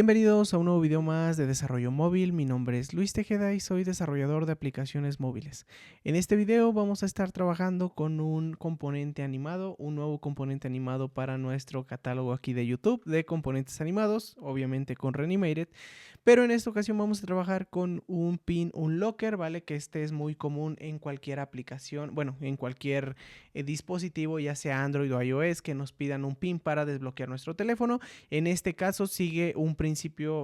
Bienvenidos a un nuevo video más de desarrollo móvil. Mi nombre es Luis Tejeda y soy desarrollador de aplicaciones móviles. En este video vamos a estar trabajando con un componente animado, un nuevo componente animado para nuestro catálogo aquí de YouTube de componentes animados, obviamente con Reanimated, pero en esta ocasión vamos a trabajar con un pin, un locker, ¿vale? Que este es muy común en cualquier aplicación, bueno, en cualquier dispositivo, ya sea Android o iOS, que nos pidan un pin para desbloquear nuestro teléfono. En este caso sigue un principio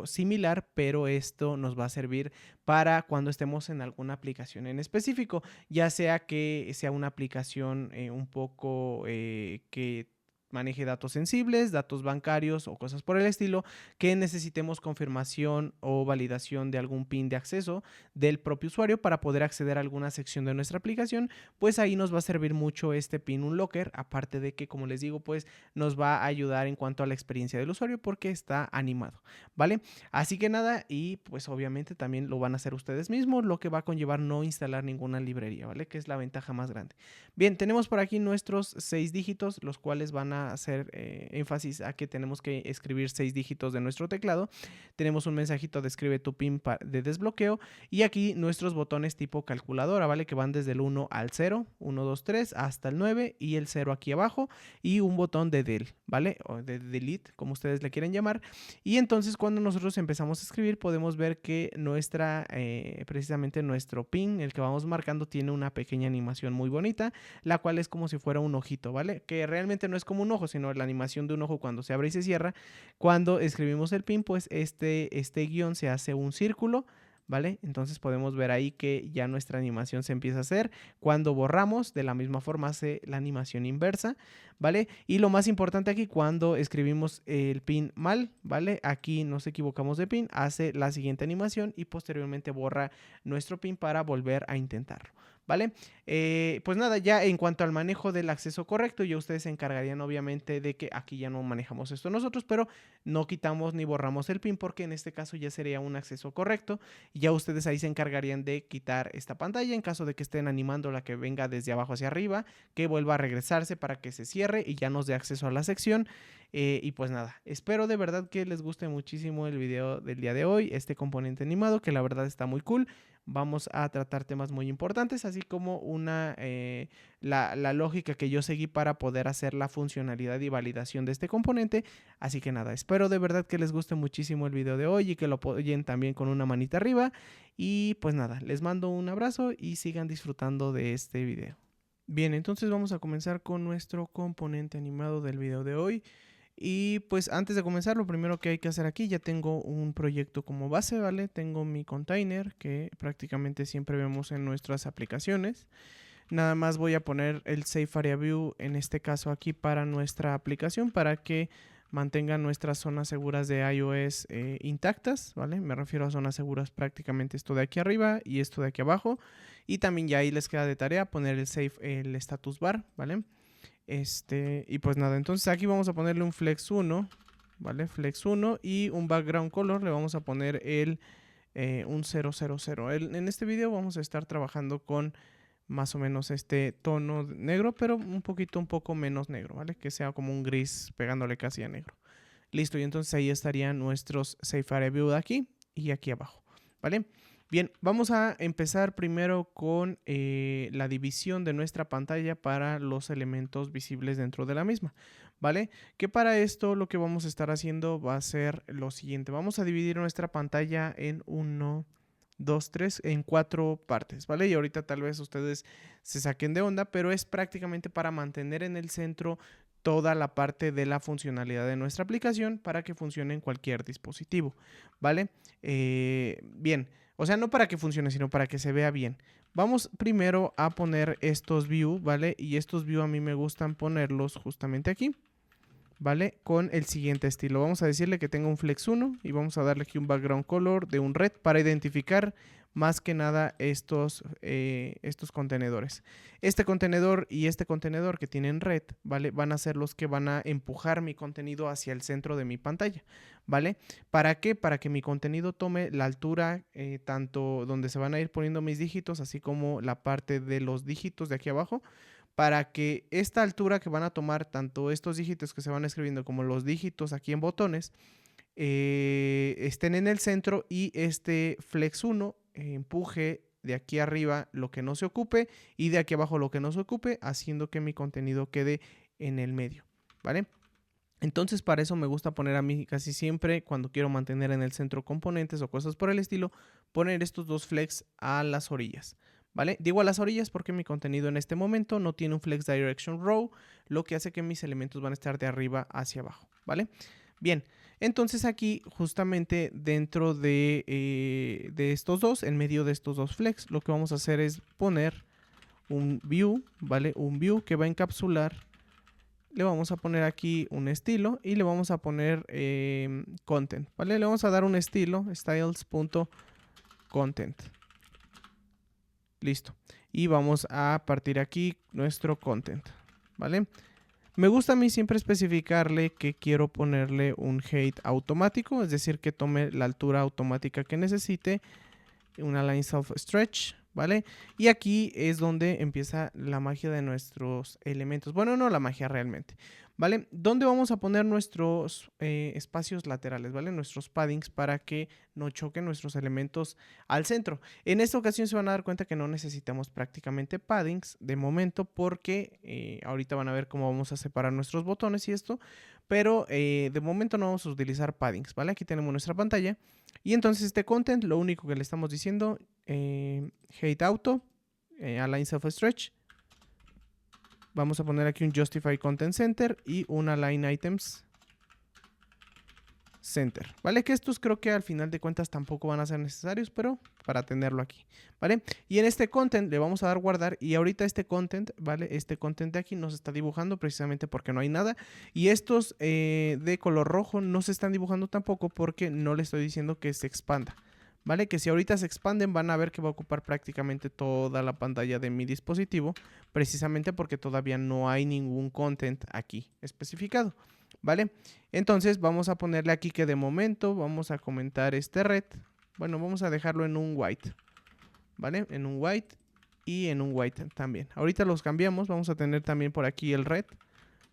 similar, pero esto nos va a servir para cuando estemos en alguna aplicación en específico, ya sea que sea una aplicación un poco que maneje datos sensibles, datos bancarios o cosas por el estilo, que necesitemos confirmación o validación de algún PIN de acceso del propio usuario para poder acceder a alguna sección de nuestra aplicación. Pues ahí nos va a servir mucho este PIN Unlocker, aparte de que, como les digo, pues nos va a ayudar en cuanto a la experiencia del usuario porque está animado, ¿vale? Así que nada, y pues obviamente también lo van a hacer ustedes mismos, lo que va a conllevar no instalar ninguna librería, ¿vale? Que es la ventaja más grande. Bien, tenemos por aquí nuestros 6 dígitos, los cuales van a hacer énfasis a que tenemos que escribir 6 dígitos de nuestro teclado. Tenemos un mensajito de escribe tu PIN de desbloqueo y aquí nuestros botones tipo calculadora, ¿vale? Que van desde el 1 al 0, 1, 2, 3 hasta el 9 y el 0 aquí abajo y un botón de del, ¿vale? O de delete, como ustedes le quieren llamar. Y entonces cuando nosotros empezamos a escribir podemos ver que precisamente nuestro pin, el que vamos marcando, tiene una pequeña animación muy bonita, la cual es como si fuera un ojito, ¿vale? Que realmente no es como un ojo, sino la animación de un ojo cuando se abre y se cierra. Cuando escribimos el pin, pues este guión se hace un círculo, ¿vale? Entonces podemos ver ahí que ya nuestra animación se empieza a hacer. Cuando borramos, de la misma forma hace la animación inversa, ¿vale? Y lo más importante aquí, cuando escribimos el pin mal, ¿vale? Aquí nos equivocamos de pin, hace la siguiente animación y posteriormente borra nuestro pin para volver a intentarlo, ¿vale? Pues nada, ya en cuanto al manejo del acceso correcto, ya ustedes se encargarían obviamente de que aquí ya no manejamos esto nosotros, pero no quitamos ni borramos el pin porque en este caso ya sería un acceso correcto. Ya ustedes ahí se encargarían de quitar esta pantalla en caso de que estén animando la que venga desde abajo hacia arriba, que vuelva a regresarse para que se cierre y ya nos dé acceso a la sección. Y pues nada, espero de verdad que les guste muchísimo el video del día de hoy, este componente animado que la verdad está muy cool. Vamos a tratar temas muy importantes, así como la lógica que yo seguí para poder hacer la funcionalidad y validación de este componente. Así que nada, espero de verdad que les guste muchísimo el video de hoy y que lo apoyen también con una manita arriba. Y pues nada, les mando un abrazo y sigan disfrutando de este video. Bien, entonces vamos a comenzar con nuestro componente animado del video de hoy. Y pues antes de comenzar, lo primero que hay que hacer aquí, ya tengo un proyecto como base, ¿vale? Tengo mi container que prácticamente siempre vemos en nuestras aplicaciones. Nada más voy a poner el Safe Area View, en este caso aquí para nuestra aplicación, para que mantengan nuestras zonas seguras de iOS intactas, ¿vale? Me refiero a zonas seguras prácticamente esto de aquí arriba y esto de aquí abajo. Y también ya ahí les queda de tarea poner el status bar, ¿vale? Y pues nada, entonces aquí vamos a ponerle un flex 1, ¿vale? Flex 1 y un background color le vamos a poner un 000. En este video vamos a estar trabajando con más o menos este tono negro, pero un poco menos negro, ¿vale? Que sea como un gris pegándole casi a negro. Listo, y entonces ahí estarían nuestros Safe Area View de aquí y aquí abajo, ¿vale? Bien, vamos a empezar primero con la división de nuestra pantalla para los elementos visibles dentro de la misma, ¿vale? Que para esto lo que vamos a estar haciendo va a ser lo siguiente. Vamos a dividir nuestra pantalla en 1, 2, 3, en 4 partes, ¿vale? Y ahorita tal vez ustedes se saquen de onda, pero es prácticamente para mantener en el centro toda la parte de la funcionalidad de nuestra aplicación para que funcione en cualquier dispositivo, ¿vale? Bien, o sea, no para que funcione, sino para que se vea bien. Vamos primero a poner estos view, ¿vale? Y estos view a mí me gustan ponerlos justamente aquí, ¿vale? Con el siguiente estilo. Vamos a decirle que tenga un flex 1 y vamos a darle aquí un background color de un red para identificar más que nada estos contenedores. Este contenedor y este contenedor que tienen red, ¿vale? Van a ser los que van a empujar mi contenido hacia el centro de mi pantalla, ¿vale? ¿Para qué? Para que mi contenido tome la altura, tanto donde se van a ir poniendo mis dígitos, así como la parte de los dígitos de aquí abajo, para que esta altura que van a tomar tanto estos dígitos que se van escribiendo como los dígitos aquí en botones estén en el centro y este flex 1 empuje de aquí arriba lo que no se ocupe y de aquí abajo lo que no se ocupe, haciendo que mi contenido quede en el medio, ¿vale? Entonces para eso me gusta poner a mí casi siempre, cuando quiero mantener en el centro componentes o cosas por el estilo, poner estos dos flex a las orillas, ¿vale? Digo a las orillas porque mi contenido en este momento no tiene un flex direction row, lo que hace que mis elementos van a estar de arriba hacia abajo, ¿vale? Bien, entonces aquí justamente dentro de estos dos, en medio de estos dos flex, lo que vamos a hacer es poner un view, ¿vale? Un view que va a encapsular. Le vamos a poner aquí un estilo y le vamos a poner content, ¿vale? Le vamos a dar un estilo, styles.content. Listo. Y vamos a partir aquí nuestro content, ¿vale? Me gusta a mí siempre especificarle que quiero ponerle un height automático, es decir, que tome la altura automática que necesite, una line self stretch, ¿vale? Y aquí es donde empieza la magia de nuestros elementos. Bueno, no la magia realmente, ¿vale? ¿Dónde vamos a poner nuestros espacios laterales, ¿vale? Nuestros paddings para que no choquen nuestros elementos al centro. En esta ocasión se van a dar cuenta que no necesitamos prácticamente paddings de momento porque ahorita van a ver cómo vamos a separar nuestros botones y esto, pero de momento no vamos a utilizar paddings, ¿vale? Aquí tenemos nuestra pantalla. Y entonces este content, lo único que le estamos diciendo, height auto, align self stretch. Vamos a poner aquí un justify content center y un align items center, ¿vale? Que estos creo que al final de cuentas tampoco van a ser necesarios, pero para tenerlo aquí, ¿vale? Y en este content le vamos a dar guardar y ahorita este content, ¿vale? Este content de aquí no se está dibujando precisamente porque no hay nada y estos de color rojo no se están dibujando tampoco porque no le estoy diciendo que se expanda, ¿vale? Que si ahorita se expanden van a ver que va a ocupar prácticamente toda la pantalla de mi dispositivo precisamente porque todavía no hay ningún content aquí especificado, ¿vale? Entonces vamos a ponerle aquí que de momento vamos a comentar este red. Bueno, vamos a dejarlo en un white, ¿vale? En un white y en un white también. Ahorita los cambiamos. Vamos a tener también por aquí el red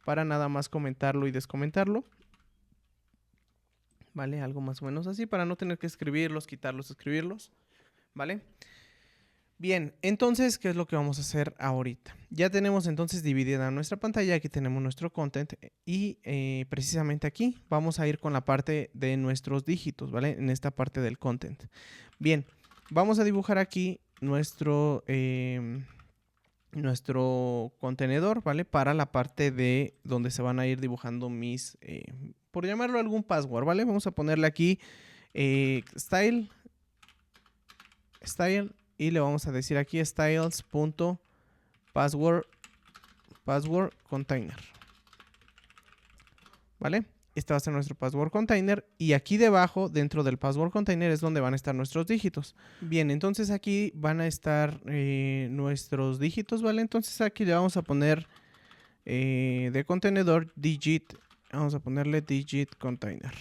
para nada más comentarlo y descomentarlo, ¿vale? Algo más o menos así para no tener que escribirlos, quitarlos, escribirlos, ¿vale? Bien, entonces, ¿qué es lo que vamos a hacer ahorita? Ya tenemos entonces dividida nuestra pantalla, aquí tenemos nuestro content y precisamente aquí vamos a ir con la parte de nuestros dígitos, ¿vale? En esta parte del content. Bien, vamos a dibujar aquí nuestro contenedor, ¿vale? Para la parte de donde se van a ir dibujando mis, por llamarlo algún password, ¿vale? Vamos a ponerle aquí style y le vamos a decir aquí styles.password container, ¿vale? Este va a ser nuestro password container y aquí debajo, dentro del password container, es donde van a estar nuestros dígitos. Bien, entonces aquí van a estar nuestros dígitos, ¿vale? Entonces aquí le vamos a poner de contenedor digit, vamos a ponerle digit container,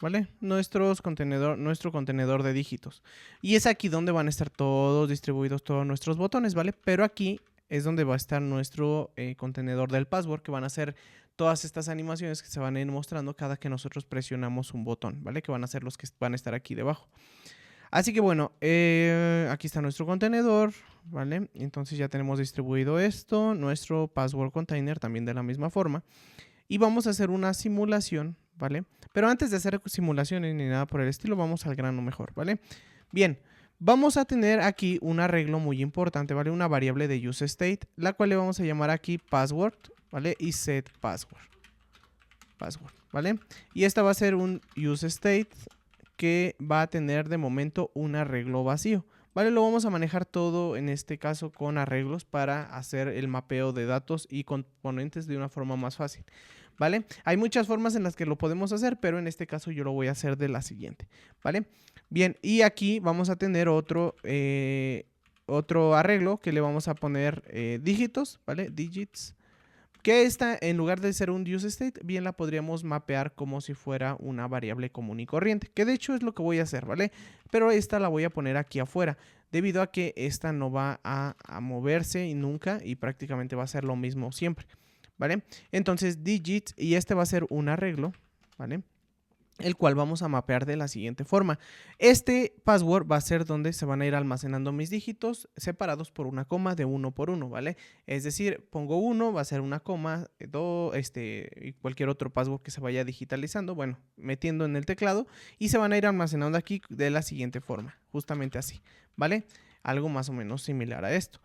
¿vale? Nuestro contenedor de dígitos. Y es aquí donde van a estar todos distribuidos todos nuestros botones, ¿vale? Pero aquí es donde va a estar nuestro contenedor del password, que van a ser todas estas animaciones que se van a ir mostrando cada que nosotros presionamos un botón, ¿vale? Que van a ser los que van a estar aquí debajo. Así que bueno, aquí está nuestro contenedor, ¿vale? Entonces ya tenemos distribuido esto, nuestro password container también de la misma forma. Y vamos a hacer una simulación, ¿vale? Pero antes de hacer simulaciones ni nada por el estilo, vamos al grano mejor, ¿vale? Bien, vamos a tener aquí un arreglo muy importante, ¿vale? Una variable de useState, la cual le vamos a llamar aquí password, ¿vale? Y set password, ¿vale? Y esta va a ser un useState que va a tener de momento un arreglo vacío, ¿vale? Lo vamos a manejar todo en este caso con arreglos para hacer el mapeo de datos y componentes de una forma más fácil, ¿vale? Hay muchas formas en las que lo podemos hacer, pero en este caso yo lo voy a hacer de la siguiente, ¿vale? Bien, y aquí vamos a tener otro arreglo que le vamos a poner dígitos, ¿vale? Digits. Que esta, en lugar de ser un useState, bien la podríamos mapear como si fuera una variable común y corriente, que de hecho es lo que voy a hacer, ¿vale? Pero esta la voy a poner aquí afuera, debido a que esta no va a moverse y nunca y prácticamente va a ser lo mismo siempre, ¿vale? Entonces digits, y este va a ser un arreglo, ¿vale? El cual vamos a mapear de la siguiente forma. Este password va a ser donde se van a ir almacenando mis dígitos separados por una coma de uno por uno, ¿vale? Es decir, pongo 1, va a ser una coma, 2, y cualquier otro password que se vaya digitalizando, bueno, metiendo en el teclado, y se van a ir almacenando aquí de la siguiente forma, justamente así, ¿vale? Algo más o menos similar a esto.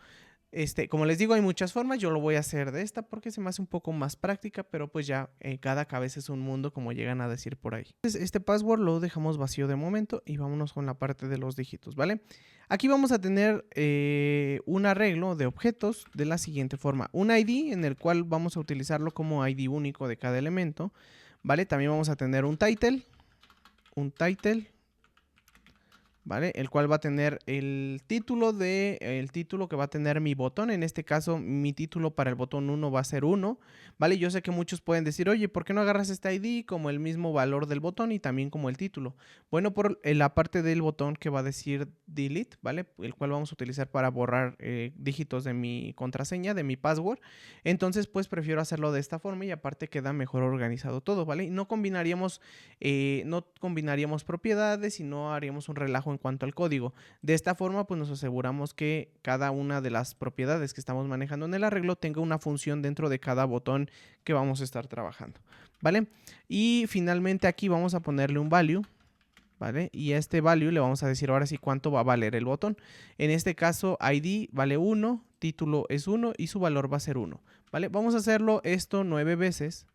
Como les digo, hay muchas formas. Yo lo voy a hacer de esta porque se me hace un poco más práctica, pero pues ya cada cabeza es un mundo, como llegan a decir por ahí. Entonces, este password lo dejamos vacío de momento y vámonos con la parte de los dígitos, ¿vale? Aquí vamos a tener un arreglo de objetos de la siguiente forma. Un ID en el cual vamos a utilizarlo como ID único de cada elemento, ¿vale? También vamos a tener un title, ¿vale? El cual va a tener el título que va a tener mi botón. En este caso, mi título para el botón 1 va a ser 1, ¿vale? Yo sé que muchos pueden decir, oye, ¿por qué no agarras este ID como el mismo valor del botón y también como el título? Bueno, por la parte del botón que va a decir delete, ¿vale? El cual vamos a utilizar para borrar dígitos de mi contraseña, de mi password. Entonces, pues prefiero hacerlo de esta forma y aparte queda mejor organizado todo, ¿vale? Y no combinaríamos propiedades y no haríamos un relajo en cuanto al código. De esta forma, pues nos aseguramos que cada una de las propiedades que estamos manejando en el arreglo tenga una función dentro de cada botón que vamos a estar trabajando, ¿vale? Y finalmente aquí vamos a ponerle un value, ¿vale? Y a este value le vamos a decir ahora sí cuánto va a valer el botón. En este caso, ID vale 1, título es 1 y su valor va a ser 1, ¿vale? Vamos a hacerlo esto 9 veces.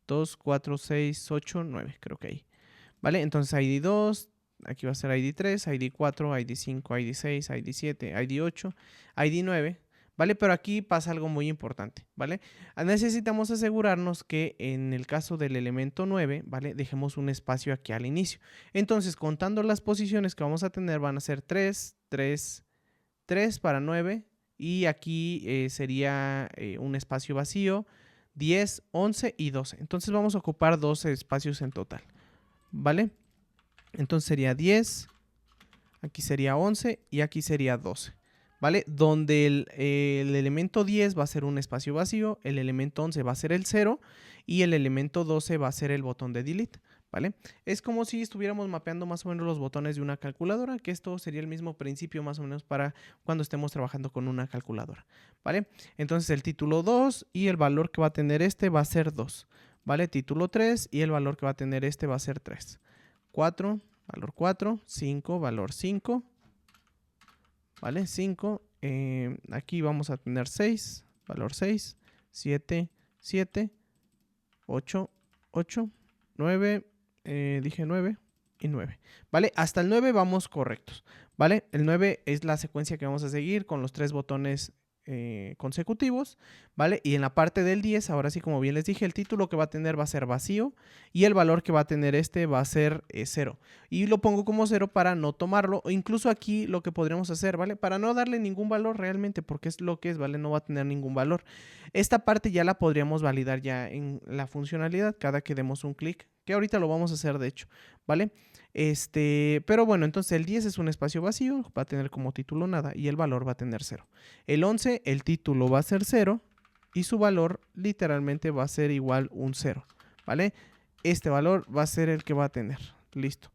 2, 4, 6, 8, 9, creo que ahí. ¿Vale? Entonces ID 2, aquí va a ser ID 3, ID 4, ID 5, ID 6, ID 7, ID 8, ID 9, ¿vale? Pero aquí pasa algo muy importante, ¿vale? Necesitamos asegurarnos que en el caso del elemento 9, ¿vale? Dejemos un espacio aquí al inicio. Entonces, contando las posiciones que vamos a tener, van a ser 3, 3, 3 para 9 y aquí sería un espacio vacío, 10, 11 y 12. Entonces vamos a ocupar 12 espacios en total, ¿vale? Entonces sería 10, aquí sería 11 y aquí sería 12, ¿vale? Donde el elemento 10 va a ser un espacio vacío, el elemento 11 va a ser el 0 y el elemento 12 va a ser el botón de delete, ¿vale? Es como si estuviéramos mapeando más o menos los botones de una calculadora, que esto sería el mismo principio más o menos para cuando estemos trabajando con una calculadora, ¿vale? Entonces el título 2 y el valor que va a tener este va a ser 2, ¿vale? Título 3 y el valor que va a tener este va a ser 3. 4, valor 4, 5, valor 5, ¿vale? 5, aquí vamos a tener 6, valor 6, 7, 7, 8, 8, 9, dije 9 y 9, ¿vale? Hasta el 9 vamos correctos, ¿vale? El 9 es la secuencia que vamos a seguir con los 3 botones consecutivos, ¿vale? Y en la parte del 10, ahora sí, como bien les dije, el título que va a tener va a ser vacío y el valor que va a tener este va a ser 0. Y lo pongo como 0 para no tomarlo, o incluso aquí lo que podríamos hacer, ¿vale? Para no darle ningún valor realmente, porque es lo que es, ¿vale? No va a tener ningún valor. Esta parte ya la podríamos validar ya en la funcionalidad cada que demos un clic, que ahorita lo vamos a hacer de hecho, ¿vale? Pero bueno, entonces el 10 es un espacio vacío, va a tener como título nada y el valor va a tener 0. El 11, el título va a ser 0 y su valor literalmente va a ser igual un 0, ¿vale? Este valor va a ser el que va a tener, listo.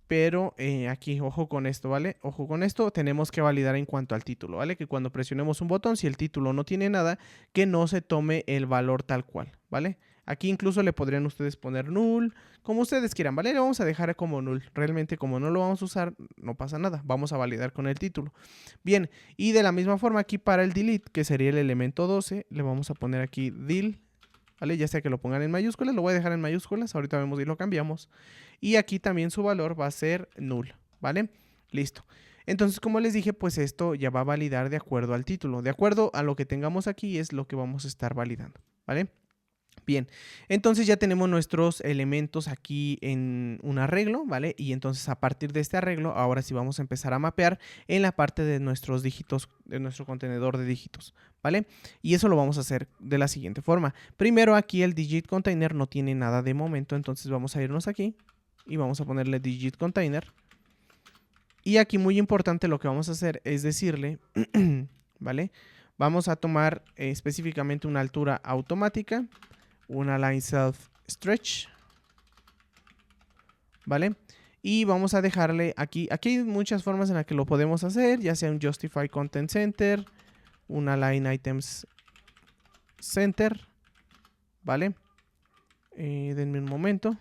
Pero aquí, ojo con esto, ¿vale? Ojo con esto, tenemos que validar en cuanto al título, ¿vale? Que cuando presionemos un botón, si el título no tiene nada, que no se tome el valor tal cual, ¿vale? Aquí incluso le podrían ustedes poner null, como ustedes quieran, ¿vale? Le vamos a dejar como null. Realmente como no lo vamos a usar, no pasa nada. Vamos a validar con el título. Bien, y de la misma forma aquí para el delete, que sería el elemento 12, le vamos a poner aquí del, ¿vale? Ya sea que lo pongan en mayúsculas, lo voy a dejar en mayúsculas, ahorita vemos y lo cambiamos. Y aquí también su valor va a ser null, ¿vale? Listo. Entonces, como les dije, pues esto ya va a validar de acuerdo al título. De acuerdo a lo que tengamos aquí es lo que vamos a estar validando, ¿vale? Bien, entonces ya tenemos nuestros elementos aquí en un arreglo, ¿vale? Y entonces a partir de este arreglo, ahora sí vamos a empezar a mapear en la parte de nuestros dígitos, de nuestro contenedor de dígitos, ¿vale? Y eso lo vamos a hacer de la siguiente forma. Primero aquí el digit container no tiene nada de momento, entonces vamos a irnos aquí y vamos a ponerle digit container. Y aquí muy importante lo que vamos a hacer es decirle, ¿vale? Vamos a tomar específicamente una altura automática, una line self stretch, ¿vale? Y vamos a dejarle aquí hay muchas formas en las que lo podemos hacer, ya sea un Justify Content Center, un Align Items Center, ¿vale? Denme un momento.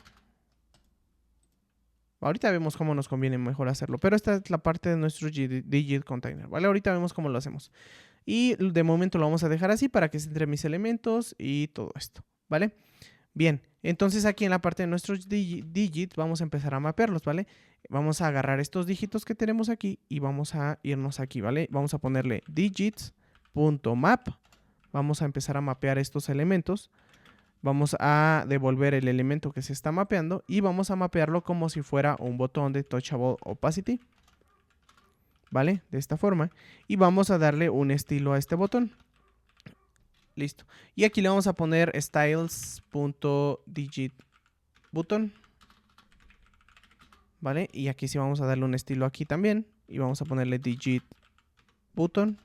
Ahorita vemos cómo nos conviene mejor hacerlo, pero esta es la parte de nuestro Digit Container, ¿vale? Ahorita vemos cómo lo hacemos. Y de momento lo vamos a dejar así para que se entre mis elementos y todo esto, ¿vale? Bien, entonces aquí en la parte de nuestros digits vamos a empezar a mapearlos, ¿vale? Vamos a agarrar estos dígitos que tenemos aquí y vamos a irnos aquí, ¿vale? Vamos a ponerle digits.map. Vamos a empezar a mapear estos elementos. Vamos a devolver el elemento que se está mapeando y vamos a mapearlo como si fuera un botón de Touchable Opacity, ¿vale? De esta forma. Y vamos a darle un estilo a este botón. Listo. Y aquí le vamos a poner styles.digitButton, ¿vale? Y aquí sí vamos a darle un estilo aquí también. Y vamos a ponerle digitButton.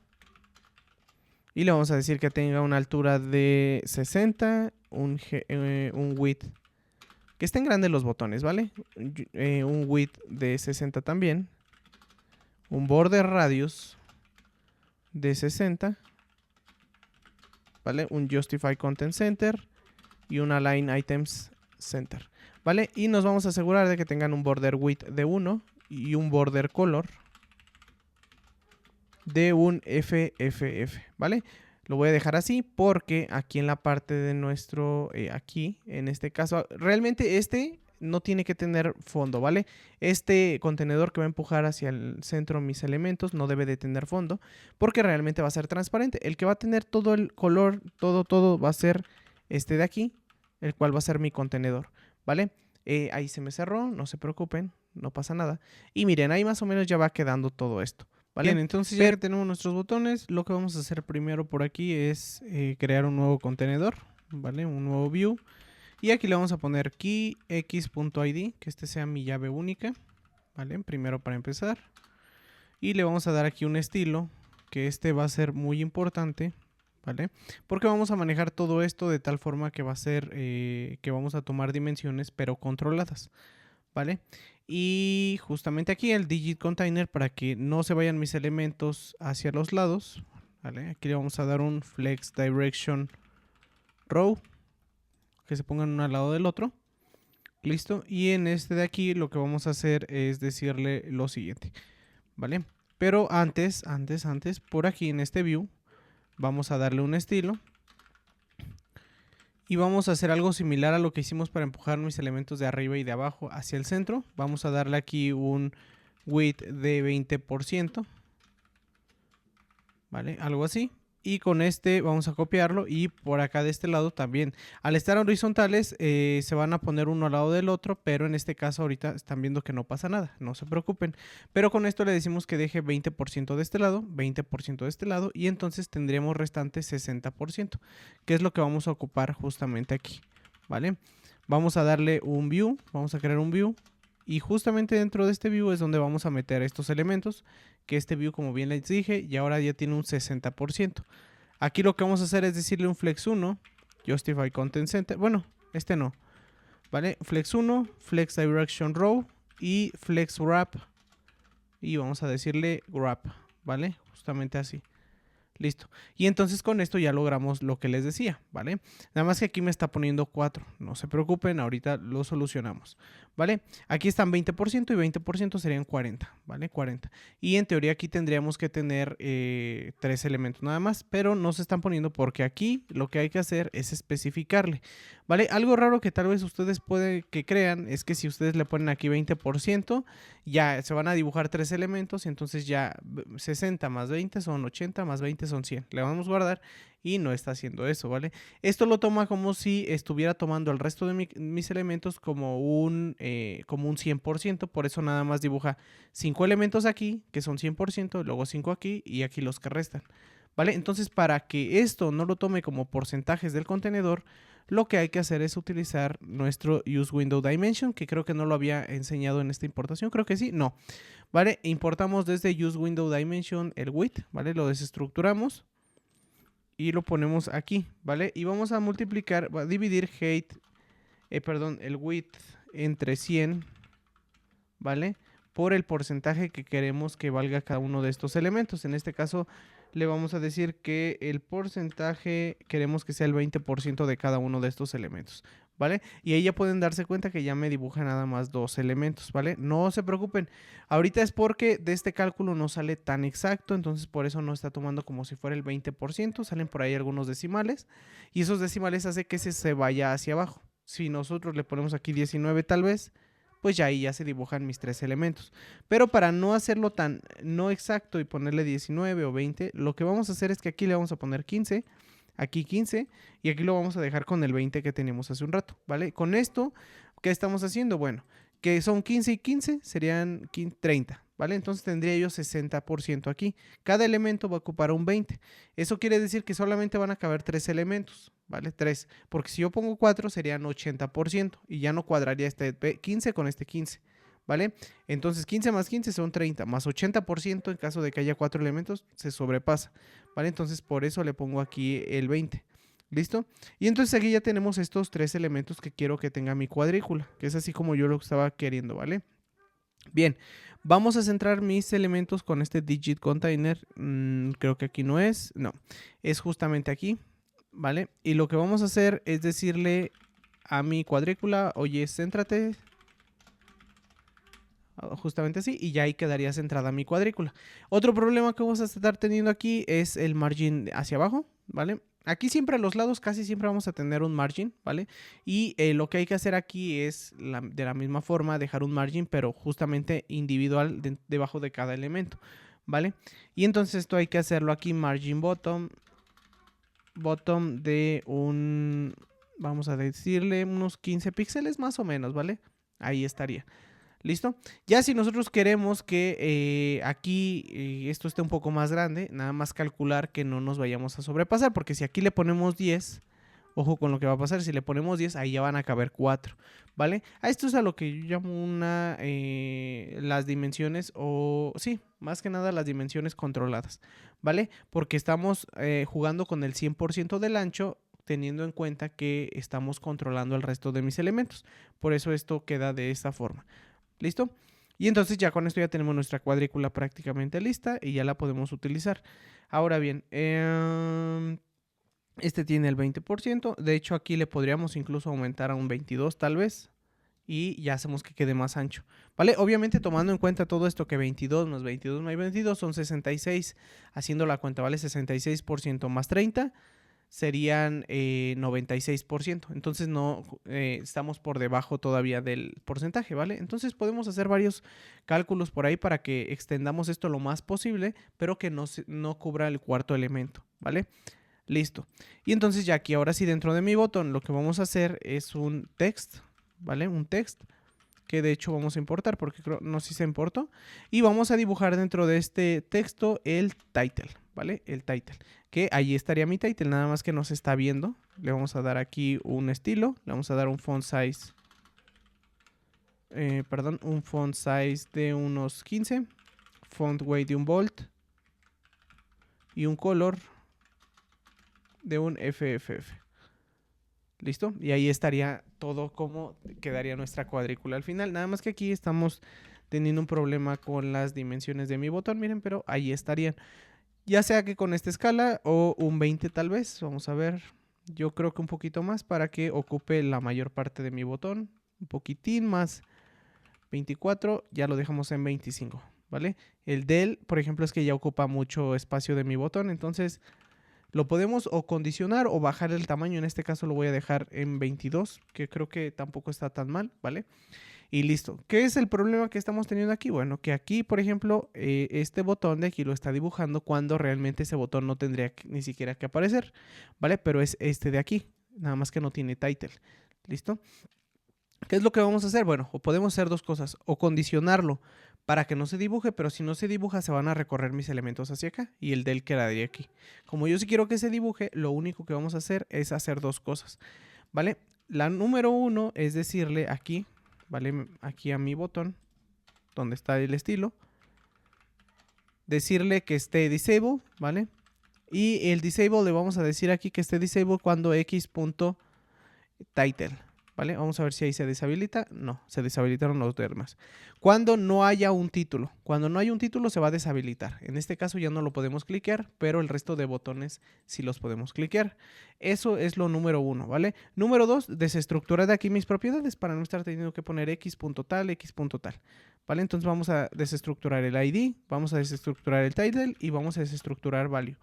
Y le vamos a decir que tenga una altura de 60, un width, que estén grandes los botones, ¿vale? Un width de 60 también. Un border radius de 60. ¿Vale? Un Justify Content Center y un Align Items Center, ¿vale? Y nos vamos a asegurar de que tengan un border width de 1 y un border color de un FFF, ¿vale? Lo voy a dejar así porque aquí en la parte de nuestro, aquí, en este caso, realmente este no tiene que tener fondo, ¿vale? Este contenedor que va a empujar hacia el centro mis elementos no debe de tener fondo porque realmente va a ser transparente. El que va a tener todo el color, todo va a ser este de aquí, el cual va a ser mi contenedor, ¿vale? Ahí se me cerró, no se preocupen, no pasa nada. Y miren, ahí más o menos ya va quedando todo esto, ¿vale? Bien, entonces ya que tenemos nuestros botones, lo que vamos a hacer primero por aquí es crear un nuevo contenedor, ¿vale? Un nuevo view. Y aquí le vamos a poner keyx.id, que este sea mi llave única, ¿vale? Primero para empezar. Y le vamos a dar aquí un estilo, que este va a ser muy importante, ¿vale? Porque vamos a manejar todo esto de tal forma que va a ser, que vamos a tomar dimensiones, pero controladas, ¿vale? Y justamente aquí el digit container, para que no se vayan mis elementos hacia los lados, ¿vale? Aquí le vamos a dar un flex direction row, que se pongan uno al lado del otro. Listo. Y en este de aquí lo que vamos a hacer es decirle lo siguiente, ¿vale? Pero antes, por aquí en este view, vamos a darle un estilo. Y vamos a hacer algo similar a lo que hicimos para empujar mis elementos de arriba y de abajo hacia el centro. Vamos a darle aquí un width de 20%. ¿Vale? Algo así. Y con este vamos a copiarlo y por acá de este lado también. Al estar horizontales se van a poner uno al lado del otro, pero en este caso ahorita están viendo que no pasa nada, no se preocupen. Pero con esto le decimos que deje 20% de este lado, 20% de este lado y entonces tendríamos restante 60%, que es lo que vamos a ocupar justamente aquí, ¿vale? Vamos a darle un view, vamos a crear un view. Y justamente dentro de este view es donde vamos a meter estos elementos, que este view, como bien les dije, y ahora ya tiene un 60%. Aquí lo que vamos a hacer es decirle un flex 1, justify content center, bueno, este no, ¿vale? Flex 1, flex direction row y flex wrap. Y vamos a decirle wrap, ¿vale? Justamente así. Listo. Y entonces con esto ya logramos lo que les decía, ¿vale? Nada más que aquí me está poniendo 4. No se preocupen, ahorita lo solucionamos, ¿vale? Aquí están 20% y 20% serían 40, ¿vale? 40. Y en teoría aquí tendríamos que tener 3 elementos nada más, pero no se están poniendo porque aquí lo que hay que hacer es especificarle, ¿vale? Algo raro que tal vez ustedes pueden que crean es que si ustedes le ponen aquí 20%, ya se van a dibujar 3 elementos y entonces ya 60 más 20 son 80, más 20 son 100. Le vamos a guardar y no está haciendo eso, ¿vale? Esto lo toma como si estuviera tomando el resto de mis elementos como un 100%, por eso nada más dibuja 5 elementos aquí, que son 100%, luego 5 aquí y aquí los que restan, ¿vale? Entonces, para que esto no lo tome como porcentajes del contenedor, lo que hay que hacer es utilizar nuestro useWindowDimension, que creo que no lo había enseñado en esta importación, creo que sí, no, ¿vale? Importamos desde useWindowDimension el width, ¿vale? Lo desestructuramos y lo ponemos aquí, ¿vale? Y vamos a multiplicar, va a dividir el width entre 100 ¿vale? Por el porcentaje que queremos que valga cada uno de estos elementos. En este caso le vamos a decir que el porcentaje queremos que sea el 20% de cada uno de estos elementos, ¿vale? Y ahí ya pueden darse cuenta que ya me dibuja nada más 2 elementos, ¿vale? No se preocupen, ahorita es porque de este cálculo no sale tan exacto, entonces por eso no está tomando como si fuera el 20%, salen por ahí algunos decimales y esos decimales hace que se vaya hacia abajo. Si nosotros le ponemos aquí 19 tal vez, pues ya ahí ya se dibujan mis 3 elementos. Pero para no hacerlo tan no exacto y ponerle 19 o 20, lo que vamos a hacer es que aquí le vamos a poner 15, aquí 15 y aquí lo vamos a dejar con el 20 que teníamos hace un rato, ¿vale? Con esto, ¿qué estamos haciendo? Bueno, que son 15 y 15 serían 30, ¿vale? Entonces tendría yo 60% aquí. Cada elemento va a ocupar un 20. Eso quiere decir que solamente van a caber 3 elementos, ¿vale? 3, porque si yo pongo 4 serían 80% y ya no cuadraría este 15 con este 15, ¿vale? Entonces 15 más 15 son 30, más 80% en caso de que haya 4 elementos se sobrepasa, ¿vale? Entonces por eso le pongo aquí el 20. ¿Listo? Y entonces aquí ya tenemos estos 3 elementos que quiero que tenga mi cuadrícula, que es así como yo lo estaba queriendo, ¿vale? Bien, vamos a centrar mis elementos con este digit container. Creo que aquí no es, no, es justamente aquí, ¿vale? Y lo que vamos a hacer es decirle a mi cuadrícula, oye, céntrate, justamente así, y ya ahí quedaría centrada mi cuadrícula. Otro problema que vamos a estar teniendo aquí es el margin hacia abajo, ¿vale? Aquí siempre a los lados casi siempre vamos a tener un margin, ¿vale? Y lo que hay que hacer aquí es de la misma forma dejar un margin, pero justamente individual debajo de cada elemento, ¿vale? Y entonces esto hay que hacerlo aquí, margin bottom de un, vamos a decirle unos 15 píxeles más o menos, ¿vale? Ahí estaría. ¿Listo? Ya si nosotros queremos que aquí esto esté un poco más grande, nada más calcular que no nos vayamos a sobrepasar, porque si aquí le ponemos 10, ojo con lo que va a pasar, si le ponemos 10, ahí ya van a caber 4, ¿vale? A esto es a lo que yo llamo las dimensiones, o sí, más que nada las dimensiones controladas, ¿vale? Porque estamos jugando con el 100% del ancho, teniendo en cuenta que estamos controlando el resto de mis elementos. Por eso esto queda de esta forma. ¿Listo? Y entonces ya con esto ya tenemos nuestra cuadrícula prácticamente lista y ya la podemos utilizar. Ahora bien, este tiene el 20%. De hecho, aquí le podríamos incluso aumentar a un 22 tal vez. Y ya hacemos que quede más ancho, ¿vale? Obviamente tomando en cuenta todo esto que 22 más 22 más 22 son 66. Haciendo la cuenta, ¿vale? 66% más 30 serían 96%. Entonces no estamos por debajo todavía del porcentaje, ¿vale? Entonces podemos hacer varios cálculos por ahí para que extendamos esto lo más posible, pero que no cubra el cuarto elemento, ¿vale? Listo. Y entonces ya aquí ahora sí dentro de mi botón lo que vamos a hacer es un text, ¿vale? Un text que de hecho vamos a importar porque creo, no sé si se importó. Y vamos a dibujar dentro de este texto el title, ¿vale? El title, que allí estaría mi title, nada más que no se está viendo. Le vamos a dar aquí un estilo, le vamos a dar un font size, un font size de unos 15, font weight de un volt y un color de un FFF. ¿Listo? Y ahí estaría todo como quedaría nuestra cuadrícula al final. Nada más que aquí estamos teniendo un problema con las dimensiones de mi botón, miren, pero ahí estarían. Ya sea que con esta escala o un 20 tal vez. Vamos a ver. Yo creo que un poquito más para que ocupe la mayor parte de mi botón. Un poquitín más. 24, ya lo dejamos en 25, ¿vale? El del, por ejemplo, es que ya ocupa mucho espacio de mi botón, entonces lo podemos o condicionar o bajar el tamaño. En este caso lo voy a dejar en 22, que creo que tampoco está tan mal, ¿vale? Y listo. ¿Qué es el problema que estamos teniendo aquí? Bueno, que aquí, por ejemplo, este botón de aquí lo está dibujando cuando realmente ese botón no tendría ni siquiera que aparecer, ¿vale? Pero es este de aquí, nada más que no tiene title. ¿Listo? ¿Qué es lo que vamos a hacer? Bueno, o podemos hacer dos cosas, o condicionarlo para que no se dibuje, pero si no se dibuja se van a recorrer mis elementos hacia acá y el del quedaría aquí. Como yo sí quiero que se dibuje, lo único que vamos a hacer es hacer dos cosas, ¿vale? La número uno es decirle aquí, ¿vale? Aquí a mi botón, donde está el estilo, decirle que esté disable, ¿vale? Y el disable le vamos a decir aquí que esté disable cuando x.title, ¿vale? Vamos a ver si ahí se deshabilita. No, se deshabilitaron los demás. Cuando no haya un título. Cuando no haya un título se va a deshabilitar. En este caso ya no lo podemos cliquear, pero el resto de botones sí los podemos cliquear. Eso es lo número 1, ¿vale? Número 2, desestructurar de aquí mis propiedades para no estar teniendo que poner x.tal, x.tal. ¿Vale? Entonces vamos a desestructurar el ID, vamos a desestructurar el title y vamos a desestructurar value.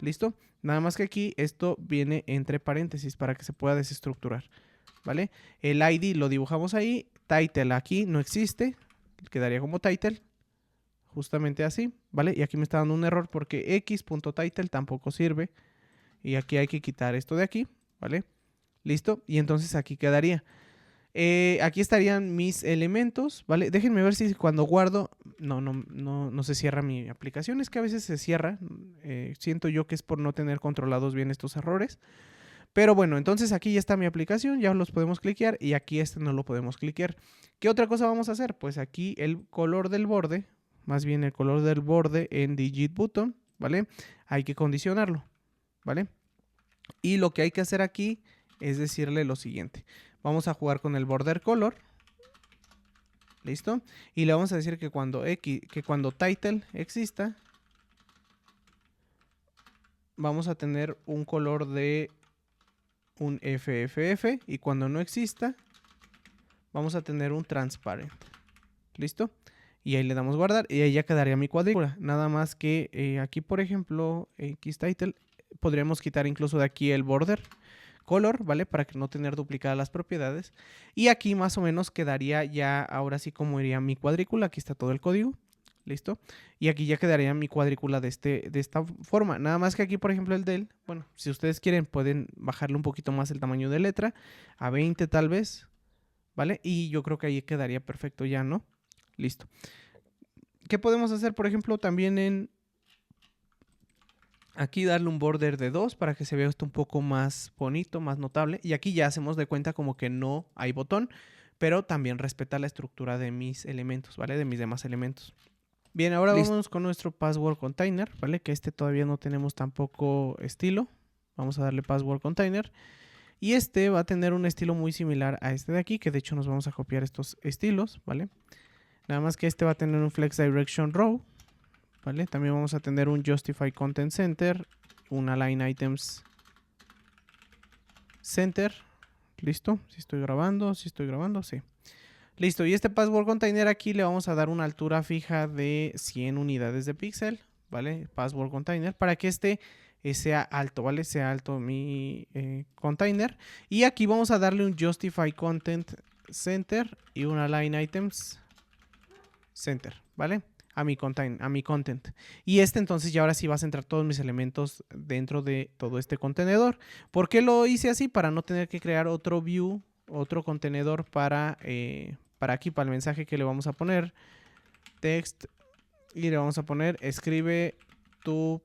¿Listo? Nada más que aquí esto viene entre paréntesis para que se pueda desestructurar. ¿Vale? El ID lo dibujamos ahí, title aquí no existe, quedaría como title, justamente así, ¿vale? Y aquí me está dando un error porque x.title tampoco sirve y aquí hay que quitar esto de aquí, ¿vale? Listo, y entonces aquí quedaría. Aquí estarían mis elementos, ¿vale? Déjenme ver si cuando guardo, no se cierra mi aplicación, es que a veces se cierra, siento yo que es por no tener controlados bien estos errores. Pero bueno, entonces aquí ya está mi aplicación, ya los podemos cliquear y aquí este no lo podemos cliquear. ¿Qué otra cosa vamos a hacer? Pues aquí el color del borde, más bien el color del borde en Digit Button, ¿vale? Hay que condicionarlo, ¿vale? Y lo que hay que hacer aquí es decirle lo siguiente. Vamos a jugar con el border color. ¿Listo? Y le vamos a decir que cuando title exista, vamos a tener un color de un FFF y cuando no exista vamos a tener un transparent. ¿Listo? Y ahí le damos guardar y ahí ya quedaría mi cuadrícula. Nada más que aquí, por ejemplo, xtitle, podríamos quitar incluso de aquí el border color, ¿vale? Para que no tener duplicadas las propiedades. Y aquí más o menos quedaría ya, ahora sí como iría mi cuadrícula. Aquí está todo el código. ¿Listo? Y aquí ya quedaría mi cuadrícula de esta forma. Nada más que aquí, por ejemplo, el del, bueno, si ustedes quieren pueden bajarle un poquito más el tamaño de letra, a 20 tal vez, ¿vale? Y yo creo que ahí quedaría perfecto ya, ¿no? Listo. ¿Qué podemos hacer, por ejemplo, también en aquí darle un border de 2 para que se vea esto un poco más bonito, más notable? Y aquí ya hacemos de cuenta como que no hay botón, pero también respeta la estructura de mis elementos, ¿vale? De mis demás elementos. Bien, ahora vamos con nuestro password container, ¿vale? Que todavía no tenemos tampoco estilo. Vamos a darle password container. Y este va a tener un estilo muy similar a este de aquí, que de hecho nos vamos a copiar estos estilos, ¿vale? Nada más que este va a tener un flex direction row, ¿vale? También vamos a tener un justify content center, un align items center. ¿Listo? Si estoy grabando, sí. Listo, y este password container aquí le vamos a dar una altura fija de 100 unidades de píxel, ¿vale? Password container, para que este sea alto, ¿vale? Sea alto mi container. Y aquí vamos a darle un justify content center y un align items center, ¿vale? A mi content. Y entonces ya ahora sí va a centrar todos mis elementos dentro de todo este contenedor. ¿Por qué lo hice así? Para no tener que crear otro view, otro contenedor para aquí, para el mensaje que le vamos a poner. Text. Y le vamos a poner, escribe tu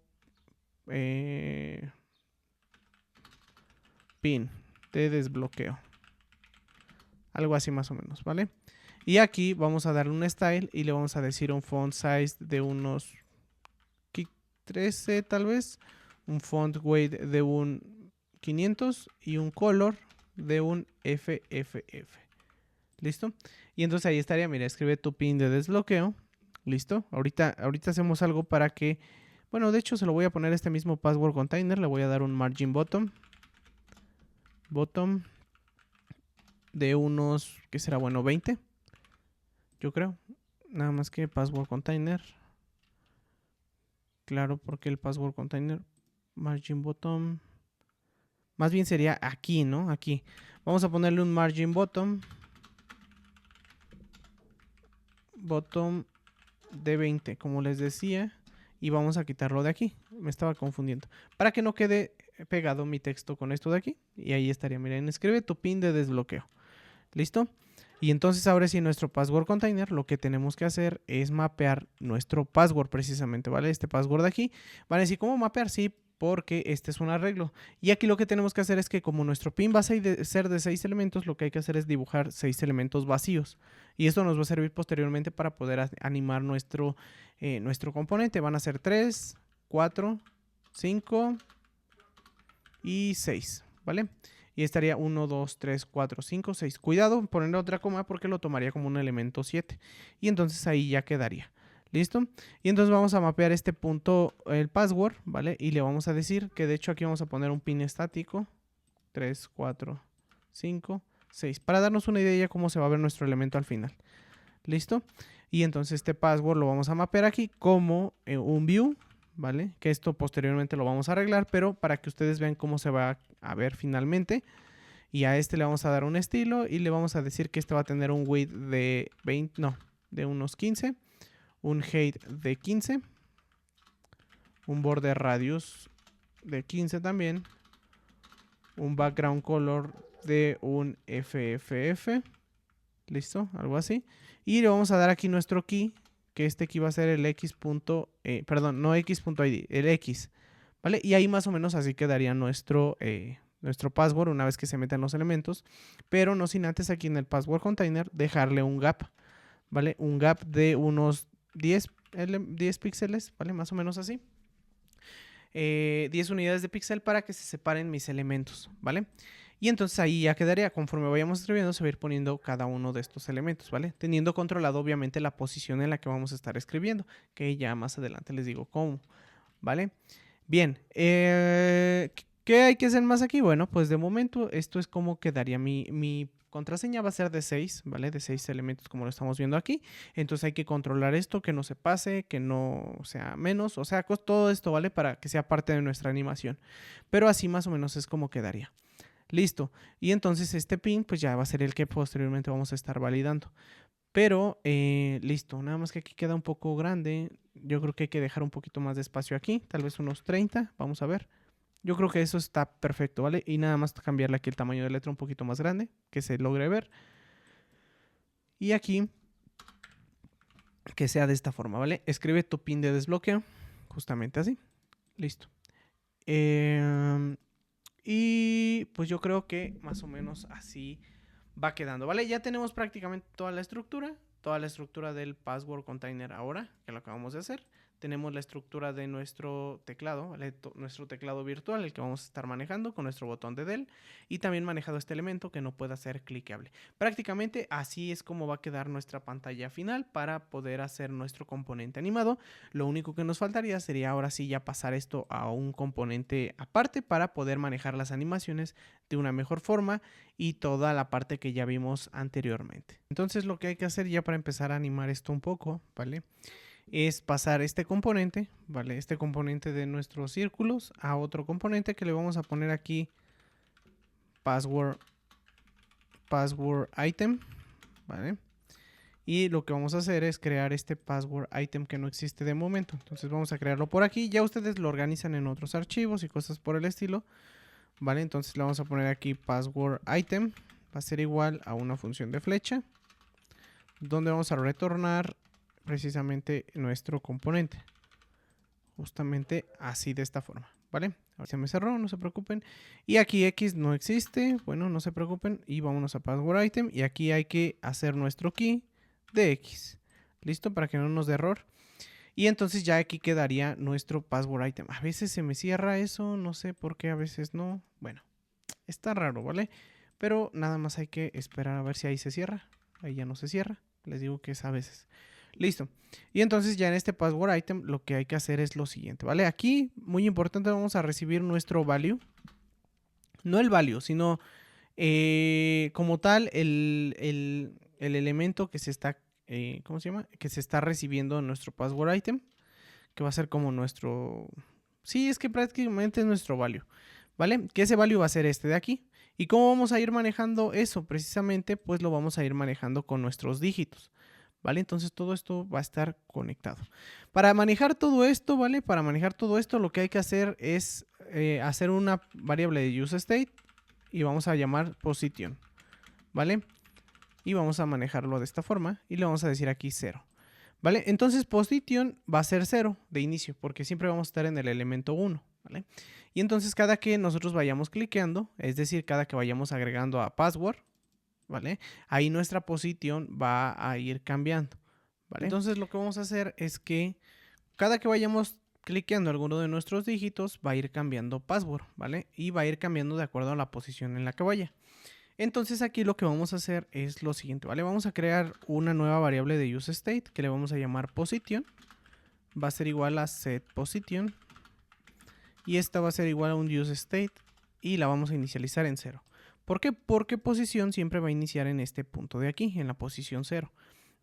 pin de desbloqueo. Algo así más o menos, ¿vale? Y aquí vamos a darle un style y le vamos a decir un font size de unos 13 tal vez. Un font weight de un 500 y un color de un FFF. ¿Listo? Y entonces ahí estaría, mira, escribe tu pin de desbloqueo. ¿Listo? Ahorita hacemos algo para que, bueno, de hecho se lo voy a poner este mismo password container. Le voy a dar un margin bottom. Bottom de unos, ¿qué será? Bueno, 20. Yo creo. Nada más que password container. Claro, porque el password container, margin bottom, más bien sería aquí, ¿no? Aquí. Vamos a ponerle un margin bottom. Bottom de 20, como les decía. Y vamos a quitarlo de aquí. Me estaba confundiendo. Para que no quede pegado mi texto con esto de aquí. Y ahí estaría, miren, escribe tu pin de desbloqueo. ¿Listo? Y entonces ahora sí, nuestro password container, lo que tenemos que hacer es mapear nuestro password precisamente, ¿vale? Este password de aquí. Van a decir, ¿cómo mapear? Sí, porque este es un arreglo. Y aquí lo que tenemos que hacer es que como nuestro pin va a ser de 6 elementos, lo que hay que hacer es dibujar 6 elementos vacíos. Y esto nos va a servir posteriormente para poder animar nuestro componente. Van a ser 3, 4, 5 y 6, ¿vale? y estaría 1, 2, 3, 4, 5, 6. Cuidado, ponerle otra coma porque lo tomaría como un elemento 7. Y entonces ahí ya quedaría. ¿Listo? Y entonces vamos a mapear este punto, el password, ¿vale? Y le vamos a decir que de hecho aquí vamos a poner un pin estático. 3, 4, 5, 6. Para darnos una idea de cómo se va a ver nuestro elemento al final. ¿Listo? Y entonces este password lo vamos a mapear aquí como un view, ¿vale? Que esto posteriormente lo vamos a arreglar, pero para que ustedes vean cómo se va a ver finalmente. Y a este le vamos a dar un estilo y le vamos a decir que este va a tener un width de 20, no, de unos 15, un height de 15, un border radius de 15 también, un background color de un FFF, listo, algo así. Y le vamos a dar aquí nuestro key, que este key va a ser el x. Perdón, no x.id, el x, ¿vale? Y ahí más o menos así quedaría nuestro password una vez que se metan los elementos, pero no sin antes aquí en el password container dejarle un gap, ¿vale? Un gap de unos 10 píxeles, ¿vale? Más o menos así. 10 unidades de píxel para que se separen mis elementos, ¿vale? Y entonces ahí ya quedaría, conforme vayamos escribiendo se va a ir poniendo cada uno de estos elementos, ¿vale? Teniendo controlado obviamente la posición en la que vamos a estar escribiendo, que ya más adelante les digo cómo, ¿vale? Bien, ¿qué hay que hacer más aquí? Bueno, pues de momento esto es como quedaría mi contraseña va a ser de 6, ¿vale? De 6 elementos como lo estamos viendo aquí. Entonces hay que controlar esto, que no se pase, que no sea menos, o sea, todo esto, ¿vale? Para que sea parte de nuestra animación. Pero así más o menos es como quedaría. Listo. Y entonces este pin pues ya va a ser el que posteriormente vamos a estar validando. Pero listo, nada más que aquí queda un poco grande. Yo creo que hay que dejar un poquito más de espacio aquí, tal vez unos 30, vamos a ver. Yo creo que eso está perfecto, ¿vale? Y nada más cambiarle aquí el tamaño de letra un poquito más grande, que se logre ver. Y aquí, que sea de esta forma, ¿vale? Escribe tu pin de desbloqueo, justamente así. Listo. Y pues yo creo que más o menos así va quedando, ¿vale? Ya tenemos prácticamente toda la estructura del password container ahora, que lo acabamos de hacer. Tenemos la estructura de nuestro teclado, ¿vale? Nuestro teclado virtual, el que vamos a estar manejando con nuestro botón de del, y también manejado este elemento que no pueda ser cliqueable. Prácticamente así es como va a quedar nuestra pantalla final para poder hacer nuestro componente animado. Lo único que nos faltaría sería ahora sí ya pasar esto a un componente aparte para poder manejar las animaciones de una mejor forma y toda la parte que ya vimos anteriormente. Entonces lo que hay que hacer ya para empezar a animar esto un poco, ¿vale? Es pasar este componente, ¿vale? Este componente de nuestros círculos a otro componente que le vamos a poner aquí password item, ¿vale? Y lo que vamos a hacer es crear este password item que no existe de momento. Entonces vamos a crearlo por aquí. Ya ustedes lo organizan en otros archivos y cosas por el estilo, ¿vale? Entonces le vamos a poner aquí password item. Va a ser igual a una función de flecha, donde vamos a retornar precisamente nuestro componente. Justamente así, de esta forma, ¿vale? Ahora se me cerró, no se preocupen. Y aquí X no existe, bueno, no se preocupen. Y vámonos a password item. Y aquí hay que hacer nuestro key de X. ¿Listo? Para que no nos dé error. Y entonces ya aquí quedaría nuestro password item. A veces se me cierra eso, no sé por qué, a veces no. Bueno, está raro, ¿vale? Pero nada más hay que esperar a ver si ahí se cierra. Ahí ya no se cierra. Les digo que es a veces. Listo. Y entonces ya en este password item lo que hay que hacer es lo siguiente, ¿vale? Aquí, muy importante, vamos a recibir nuestro value. No el value, sino como tal el elemento que se está, ¿cómo se llama? Que se está recibiendo en nuestro password item, que va a ser como nuestro... Sí, es que prácticamente es nuestro value, ¿vale? Que ese value va a ser este de aquí. ¿Y cómo vamos a ir manejando eso? Precisamente, pues lo vamos a ir manejando con nuestros dígitos, ¿vale? Entonces todo esto va a estar conectado. Para manejar todo esto, ¿vale? Para manejar todo esto, lo que hay que hacer es hacer una variable de useState y vamos a llamar position, ¿vale? Y vamos a manejarlo de esta forma y le vamos a decir aquí 0. ¿Vale? Entonces position va a ser 0 de inicio porque siempre vamos a estar en el elemento 1, ¿vale? Y entonces cada que nosotros vayamos cliqueando, es decir, cada que vayamos agregando a password, ¿vale? Ahí nuestra posición va a ir cambiando, ¿vale? Entonces lo que vamos a hacer es que cada que vayamos cliqueando alguno de nuestros dígitos va a ir cambiando password, ¿vale? Y va a ir cambiando de acuerdo a la posición en la que vaya. Entonces aquí lo que vamos a hacer es lo siguiente, ¿vale? Vamos a crear una nueva variable de useState que le vamos a llamar position. Va a ser igual a setPosition. Y esta va a ser igual a un useState y la vamos a inicializar en 0. ¿Por qué? Porque posición siempre va a iniciar en este punto de aquí, en la posición 0,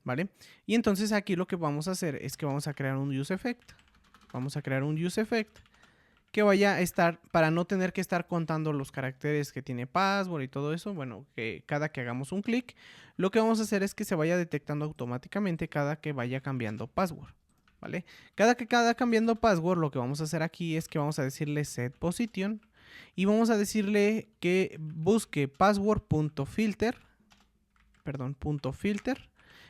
¿vale? Y entonces aquí lo que vamos a hacer es que vamos a crear un useEffect. Vamos a crear un useEffect que vaya a estar, para no tener que estar contando los caracteres que tiene password y todo eso, bueno, que cada que hagamos un clic, lo que vamos a hacer es que se vaya detectando automáticamente cada que vaya cambiando password, ¿vale? Cada cambiando password, lo que vamos a hacer aquí es que vamos a decirle setPosition y vamos a decirle que busque password.filter,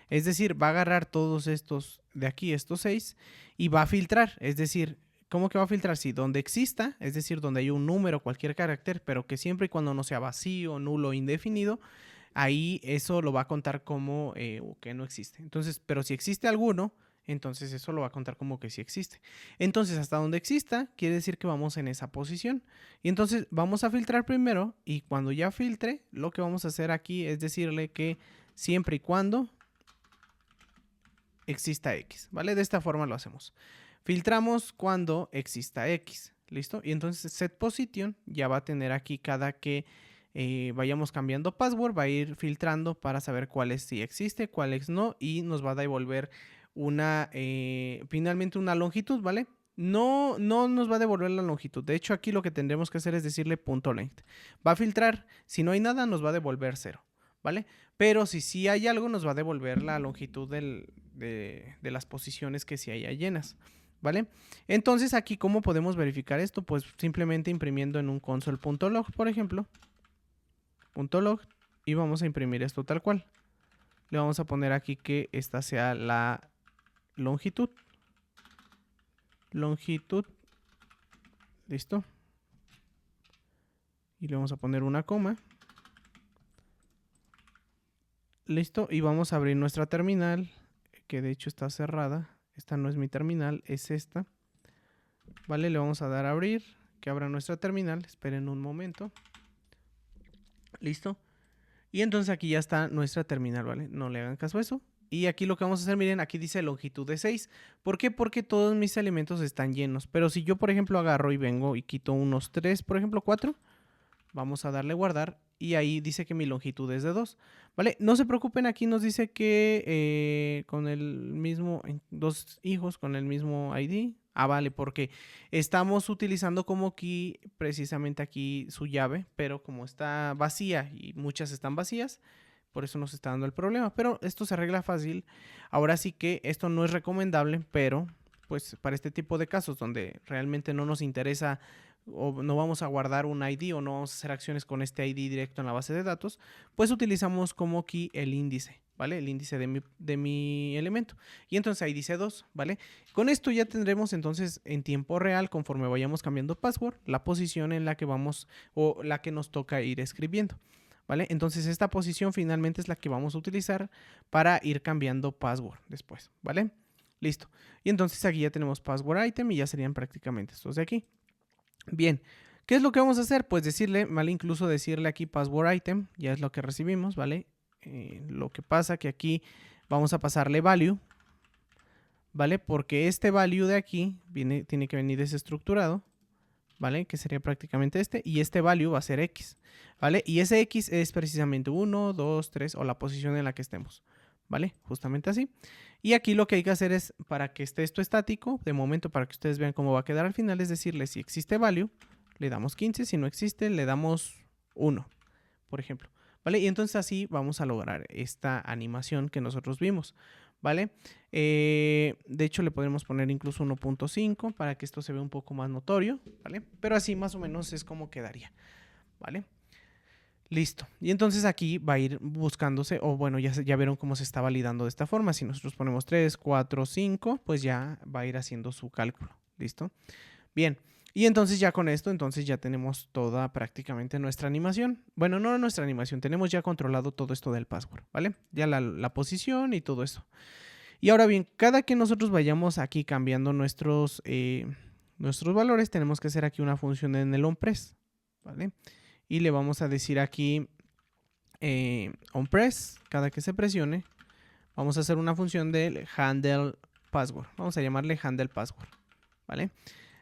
es decir, va a agarrar todos estos de aquí, estos 6, y va a filtrar, es decir, ¿cómo que va a filtrar? Si donde exista, es decir, donde hay un número, cualquier carácter, pero que siempre y cuando no sea vacío, nulo o indefinido, ahí eso lo va a contar como que no existe. Entonces, pero si existe alguno, entonces eso lo va a contar como que sí existe. Entonces, hasta donde exista, quiere decir que vamos en esa posición. Y entonces vamos a filtrar primero y cuando ya filtre, lo que vamos a hacer aquí es decirle que siempre y cuando exista X, ¿vale? De esta forma lo hacemos. Filtramos cuando exista X, ¿listo? Y entonces setPosition ya va a tener aquí cada que vayamos cambiando password, va a ir filtrando para saber cuáles sí existe, cuáles no, y nos va a devolver finalmente una longitud, ¿vale? No nos va a devolver la longitud. De hecho, aquí lo que tendremos que hacer es decirle .length. Va a filtrar, si no hay nada, nos va a devolver 0, ¿vale? Pero si sí hay algo, nos va a devolver la longitud de las posiciones que sí haya llenas, ¿vale? Entonces aquí, ¿cómo podemos verificar esto? Pues simplemente imprimiendo en un console.log, por ejemplo, .log, y vamos a imprimir esto tal cual. Le vamos a poner aquí que esta sea la longitud. ¿Listo? Y le vamos a poner una coma. Listo, y vamos a abrir nuestra terminal, que de hecho está cerrada. Esta no es mi terminal, es esta. Vale, le vamos a dar a abrir, que abra nuestra terminal. Esperen un momento. Listo. Y entonces aquí ya está nuestra terminal, ¿vale? No le hagan caso a eso. Y aquí lo que vamos a hacer, miren, aquí dice longitud de 6. ¿Por qué? Porque todos mis elementos están llenos. Pero si yo, por ejemplo, agarro y vengo y quito unos 3, por ejemplo, 4, vamos a darle guardar. Y ahí dice que mi longitud es de 2, ¿vale? No se preocupen, aquí nos dice que con el mismo, 2 hijos con el mismo ID. Ah, vale, porque estamos utilizando como key precisamente aquí su llave, pero como está vacía y muchas están vacías, por eso nos está dando el problema. Pero esto se arregla fácil. Ahora sí que esto no es recomendable, pero pues para este tipo de casos donde realmente no nos interesa o no vamos a guardar un ID o no vamos a hacer acciones con este ID directo en la base de datos, pues utilizamos como key el índice, ¿vale? El índice de mi elemento. Y entonces ahí dice 2, ¿vale? Con esto ya tendremos entonces en tiempo real, conforme vayamos cambiando password, la posición en la que vamos o la que nos toca ir escribiendo, ¿vale? Entonces esta posición finalmente es la que vamos a utilizar para ir cambiando password después, ¿vale? Listo. Y entonces aquí ya tenemos password item y ya serían prácticamente estos de aquí. Bien, ¿qué es lo que vamos a hacer? Pues decirle, ¿vale? Incluso decirle aquí password item, ya es lo que recibimos, ¿vale? Lo que pasa que aquí vamos a pasarle value, ¿vale? Porque este value de aquí tiene que venir desestructurado, ¿vale? Que sería prácticamente este, y este value va a ser X, ¿vale? Y ese X es precisamente 1, 2, 3 o la posición en la que estemos, ¿vale? Justamente así. Y aquí lo que hay que hacer es, para que esté esto estático, de momento para que ustedes vean cómo va a quedar al final, es decirle si existe value, le damos 15, si no existe, le damos 1, por ejemplo, ¿vale? Y entonces así vamos a lograr esta animación que nosotros vimos, ¿vale? De hecho le podemos poner incluso 1.5 para que esto se vea un poco más notorio, ¿vale? Pero así más o menos es como quedaría, ¿vale? Listo. Y entonces aquí va a ir buscándose, o bueno, ya vieron cómo se está validando de esta forma. Si nosotros ponemos 3, 4, 5, pues ya va a ir haciendo su cálculo. ¿Listo? Bien. Y entonces ya con esto, entonces ya tenemos toda prácticamente nuestra animación. Bueno, no nuestra animación, tenemos ya controlado todo esto del password, ¿vale? Ya la posición y todo eso. Y ahora bien, cada que nosotros vayamos aquí cambiando nuestros valores, tenemos que hacer aquí una función en el onPress, ¿vale? Y le vamos a decir aquí onPress, cada que se presione, vamos a hacer una función del handle password. Vamos a llamarle handle password, ¿vale?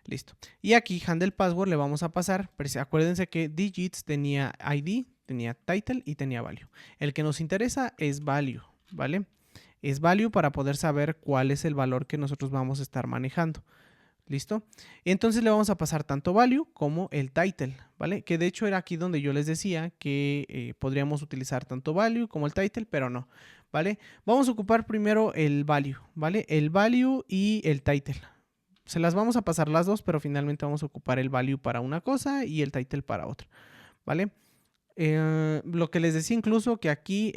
Listo. Y aquí handle password le vamos a pasar, acuérdense que digits tenía ID, tenía title y tenía value. El que nos interesa es value, ¿vale? Es value para poder saber cuál es el valor que nosotros vamos a estar manejando. ¿Listo? Entonces le vamos a pasar tanto value como el title, ¿vale? Que de hecho era aquí donde yo les decía que podríamos utilizar tanto value como el title, pero no, ¿vale? Vamos a ocupar primero el value, ¿vale? El value y el title. Se las vamos a pasar las dos, pero finalmente vamos a ocupar el value para una cosa y el title para otra, ¿vale? Lo que les decía incluso que aquí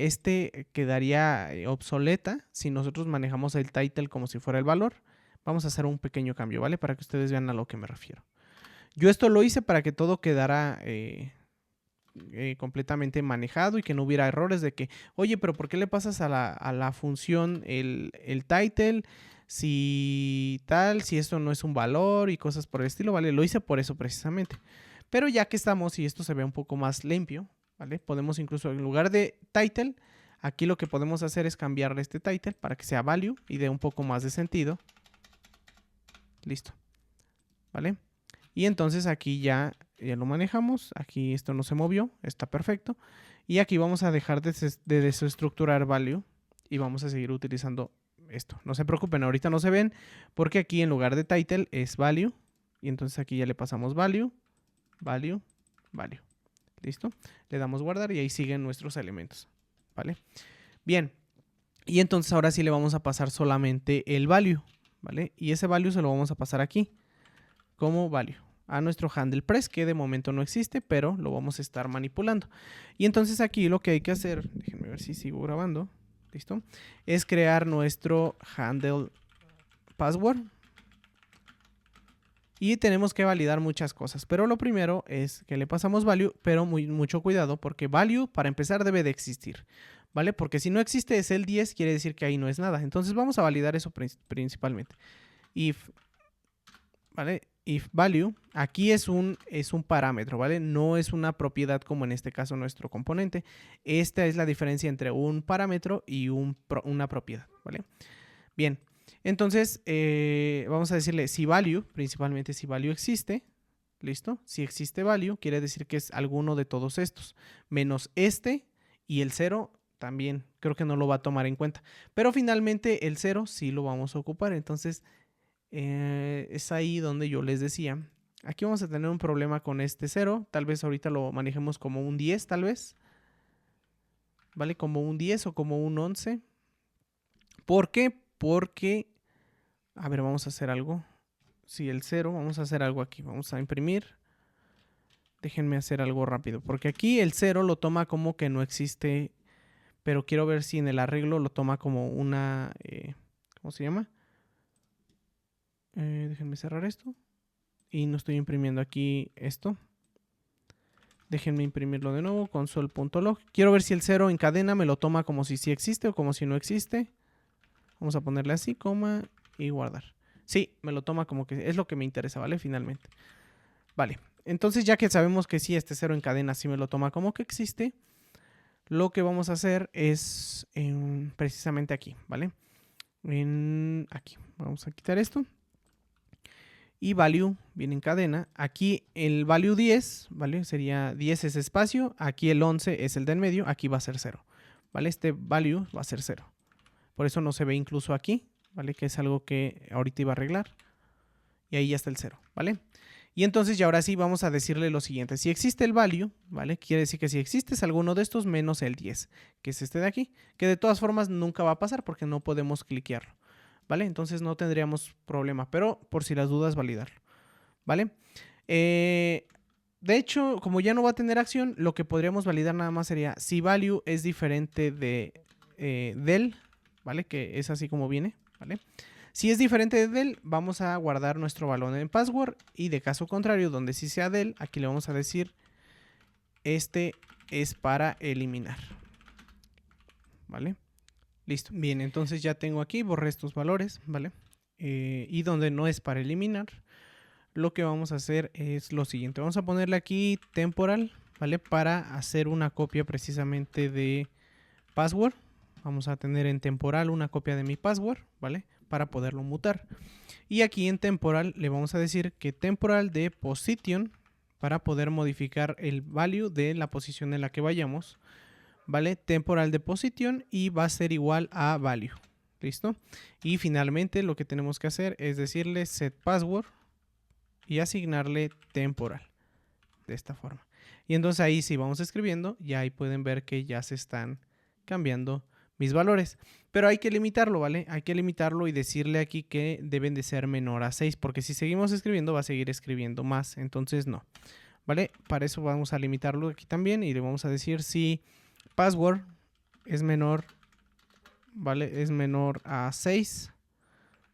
quedaría obsoleta si nosotros manejamos el title como si fuera el valor. Vamos a hacer un pequeño cambio, ¿vale? Para que ustedes vean a lo que me refiero. Yo esto lo hice para que todo quedara completamente manejado y que no hubiera errores de que, oye, pero ¿por qué le pasas a la función el title si esto no es un valor y cosas por el estilo, ¿vale? Lo hice por eso precisamente. Pero ya que estamos y esto se ve un poco más limpio, ¿vale? Podemos incluso en lugar de title, aquí lo que podemos hacer es cambiarle este title para que sea value y dé un poco más de sentido. Listo, ¿vale? Y entonces aquí ya lo manejamos, aquí esto no se movió, está perfecto. Y aquí vamos a dejar de desestructurar value y vamos a seguir utilizando esto. No se preocupen, ahorita no se ven porque aquí en lugar de title es value. Y entonces aquí ya le pasamos value, value, value. ¿Listo? Le damos guardar y ahí siguen nuestros elementos, ¿vale? Bien, y entonces ahora sí le vamos a pasar solamente el value, ¿vale? Y ese value se lo vamos a pasar aquí como value a nuestro handle press, que de momento no existe, pero lo vamos a estar manipulando. Y entonces aquí lo que hay que hacer, déjenme ver si sigo grabando, ¿listo? Es crear nuestro handle password. Y tenemos que validar muchas cosas, pero lo primero es que le pasamos value, pero mucho cuidado porque value para empezar debe de existir, ¿vale? Porque si no existe es el 10, quiere decir que ahí no es nada. Entonces vamos a validar eso principalmente. If, ¿vale? If value, aquí es un parámetro, ¿vale? No es una propiedad como en este caso nuestro componente. Esta es la diferencia entre un parámetro y una propiedad, ¿vale? Bien, entonces vamos a decirle si value, principalmente si value existe, ¿listo? Si existe value, quiere decir que es alguno de todos estos, menos este y el 0 también, creo que no lo va a tomar en cuenta. Pero finalmente el 0 sí lo vamos a ocupar, entonces es ahí donde yo les decía, aquí vamos a tener un problema con este 0, tal vez ahorita lo manejemos como un 10 tal vez, ¿vale? Como un 10 o como un 11. ¿Por qué? Porque, a ver, vamos a hacer algo. Si el 0, vamos a hacer algo aquí, vamos a imprimir. Déjenme hacer algo rápido, porque aquí el 0 lo toma como que no existe, pero quiero ver si en el arreglo lo toma como una, ¿cómo se llama? Déjenme cerrar esto. Y no estoy imprimiendo aquí esto. Déjenme imprimirlo de nuevo, console.log. Quiero ver si el 0 en cadena me lo toma como si sí existe o como si no existe. Vamos a ponerle así, coma y guardar. Sí, me lo toma como que es lo que me interesa, ¿vale? Finalmente. Vale, entonces ya que sabemos que sí, este 0 en cadena sí me lo toma como que existe, lo que vamos a hacer es precisamente aquí, ¿vale? Aquí, vamos a quitar esto. Y value viene en cadena. Aquí el value 10, ¿vale? Sería 10 es espacio. Aquí el 11 es el del medio. Aquí va a ser 0, ¿vale? Este value va a ser 0. Por eso no se ve incluso aquí, ¿vale? Que es algo que ahorita iba a arreglar. Y ahí ya está el 0, ¿vale? Y entonces ya ahora sí vamos a decirle lo siguiente. Si existe el value, ¿vale? Quiere decir que si existe es alguno de estos menos el 10, que es este de aquí. Que de todas formas nunca va a pasar porque no podemos cliquearlo, ¿vale? Entonces no tendríamos problema, pero por si las dudas validarlo, ¿vale? De hecho, como ya no va a tener acción, lo que podríamos validar nada más sería si value es diferente de del, ¿vale? Que es así como viene, ¿vale? Si es diferente de del, vamos a guardar nuestro valor en password y de caso contrario, donde sí sea del, aquí le vamos a decir este es para eliminar, ¿vale? Listo. Bien, entonces ya tengo aquí, borré estos valores, ¿vale? Y donde no es para eliminar, lo que vamos a hacer es lo siguiente. Vamos a ponerle aquí temporal, ¿vale? Para hacer una copia precisamente de password. Vamos a tener en temporal una copia de mi password, ¿vale? Para poderlo mutar. Y aquí en temporal le vamos a decir que temporal de position, para poder modificar el value de la posición en la que vayamos, ¿vale? Temporal de position y va a ser igual a value. ¿Listo? Y finalmente lo que tenemos que hacer es decirle set password y asignarle temporal. De esta forma. Y entonces ahí sí vamos escribiendo y ahí pueden ver que ya se están cambiando mis valores. Pero hay que limitarlo, ¿vale? Hay que limitarlo y decirle aquí que deben de ser menor a 6, porque si seguimos escribiendo va a seguir escribiendo más. Entonces no, ¿vale? Para eso vamos a limitarlo aquí también y le vamos a decir si password es menor, ¿vale? Es menor a 6,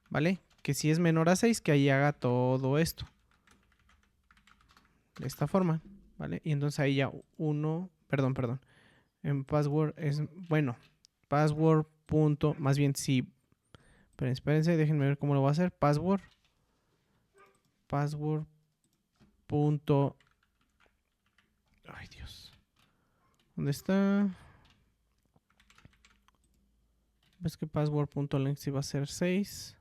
¿vale? Que si es menor a 6, que ahí haga todo esto. De esta forma, ¿vale? Y entonces ahí ya perdón. En password es, bueno, password punto, más bien si, espérense, déjenme ver cómo lo voy a hacer. Password punto, ay Dios, ¿dónde está? Ves que password punto length sí va a ser 6,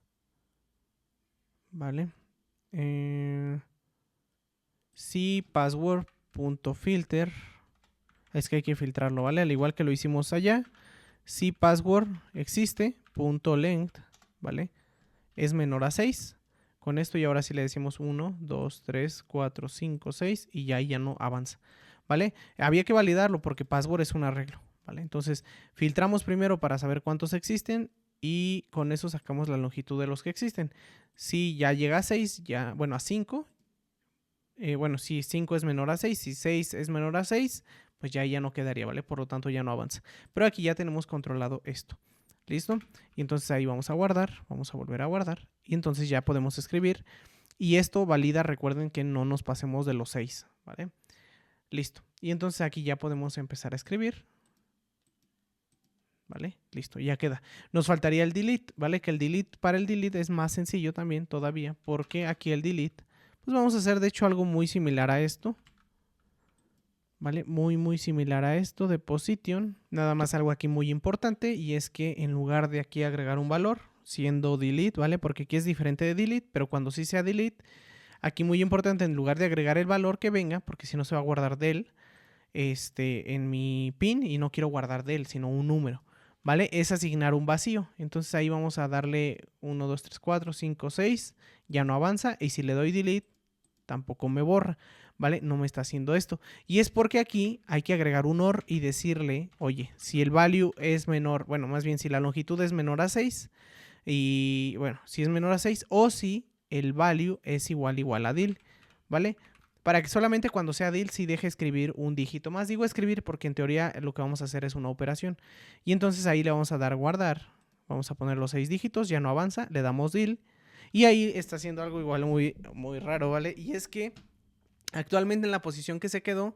¿vale? Si password punto filter, es que hay que filtrarlo, ¿vale? Al igual que lo hicimos allá. Si password existe, punto length, ¿vale? Es menor a 6. Con esto y ahora sí le decimos 1, 2, 3, 4, 5, 6 y ya ahí ya no avanza, ¿vale? Había que validarlo porque password es un arreglo, ¿vale? Entonces filtramos primero para saber cuántos existen y con eso sacamos la longitud de los que existen. Si ya llega a 6, ya, bueno, a 5, bueno, si 5 es menor a 6, si 6 es menor a 6, pues ya no quedaría, ¿vale? Por lo tanto ya no avanza. Pero aquí ya tenemos controlado esto. ¿Listo? Y entonces ahí vamos a guardar, vamos a volver a guardar y entonces ya podemos escribir y esto valida, recuerden que no nos pasemos de los 6, ¿vale? Listo. Y entonces aquí ya podemos empezar a escribir, ¿vale? Listo, ya queda. Nos faltaría el delete, ¿vale? Que el delete, para el delete es más sencillo también todavía, porque aquí el delete, pues vamos a hacer de hecho algo muy similar a esto, ¿vale? Muy similar a esto de position. Nada más algo aquí muy importante y es que en lugar de aquí agregar un valor, siendo delete, ¿vale? Porque aquí es diferente de delete, pero cuando sí sea delete, aquí muy importante, en lugar de agregar el valor que venga, porque si no se va a guardar del, en mi pin y no quiero guardar del, sino un número, ¿vale? Es asignar un vacío. Entonces ahí vamos a darle 1, 2, 3, 4, 5, 6, ya no avanza y si le doy delete, tampoco me borra, ¿vale? No me está haciendo esto. Y es porque aquí hay que agregar un OR y decirle, oye, si el value es menor, bueno, más bien si la longitud es menor a 6, y bueno, si es menor a 6 o si el value es igual a DIL, ¿vale? Para que solamente cuando sea DIL sí deje escribir un dígito más. Digo escribir porque en teoría lo que vamos a hacer es una operación. Y entonces ahí le vamos a dar guardar. Vamos a poner los 6 dígitos, ya no avanza, le damos DIL. Y ahí está haciendo algo igual muy raro, ¿vale? Y es que actualmente en la posición que se quedó,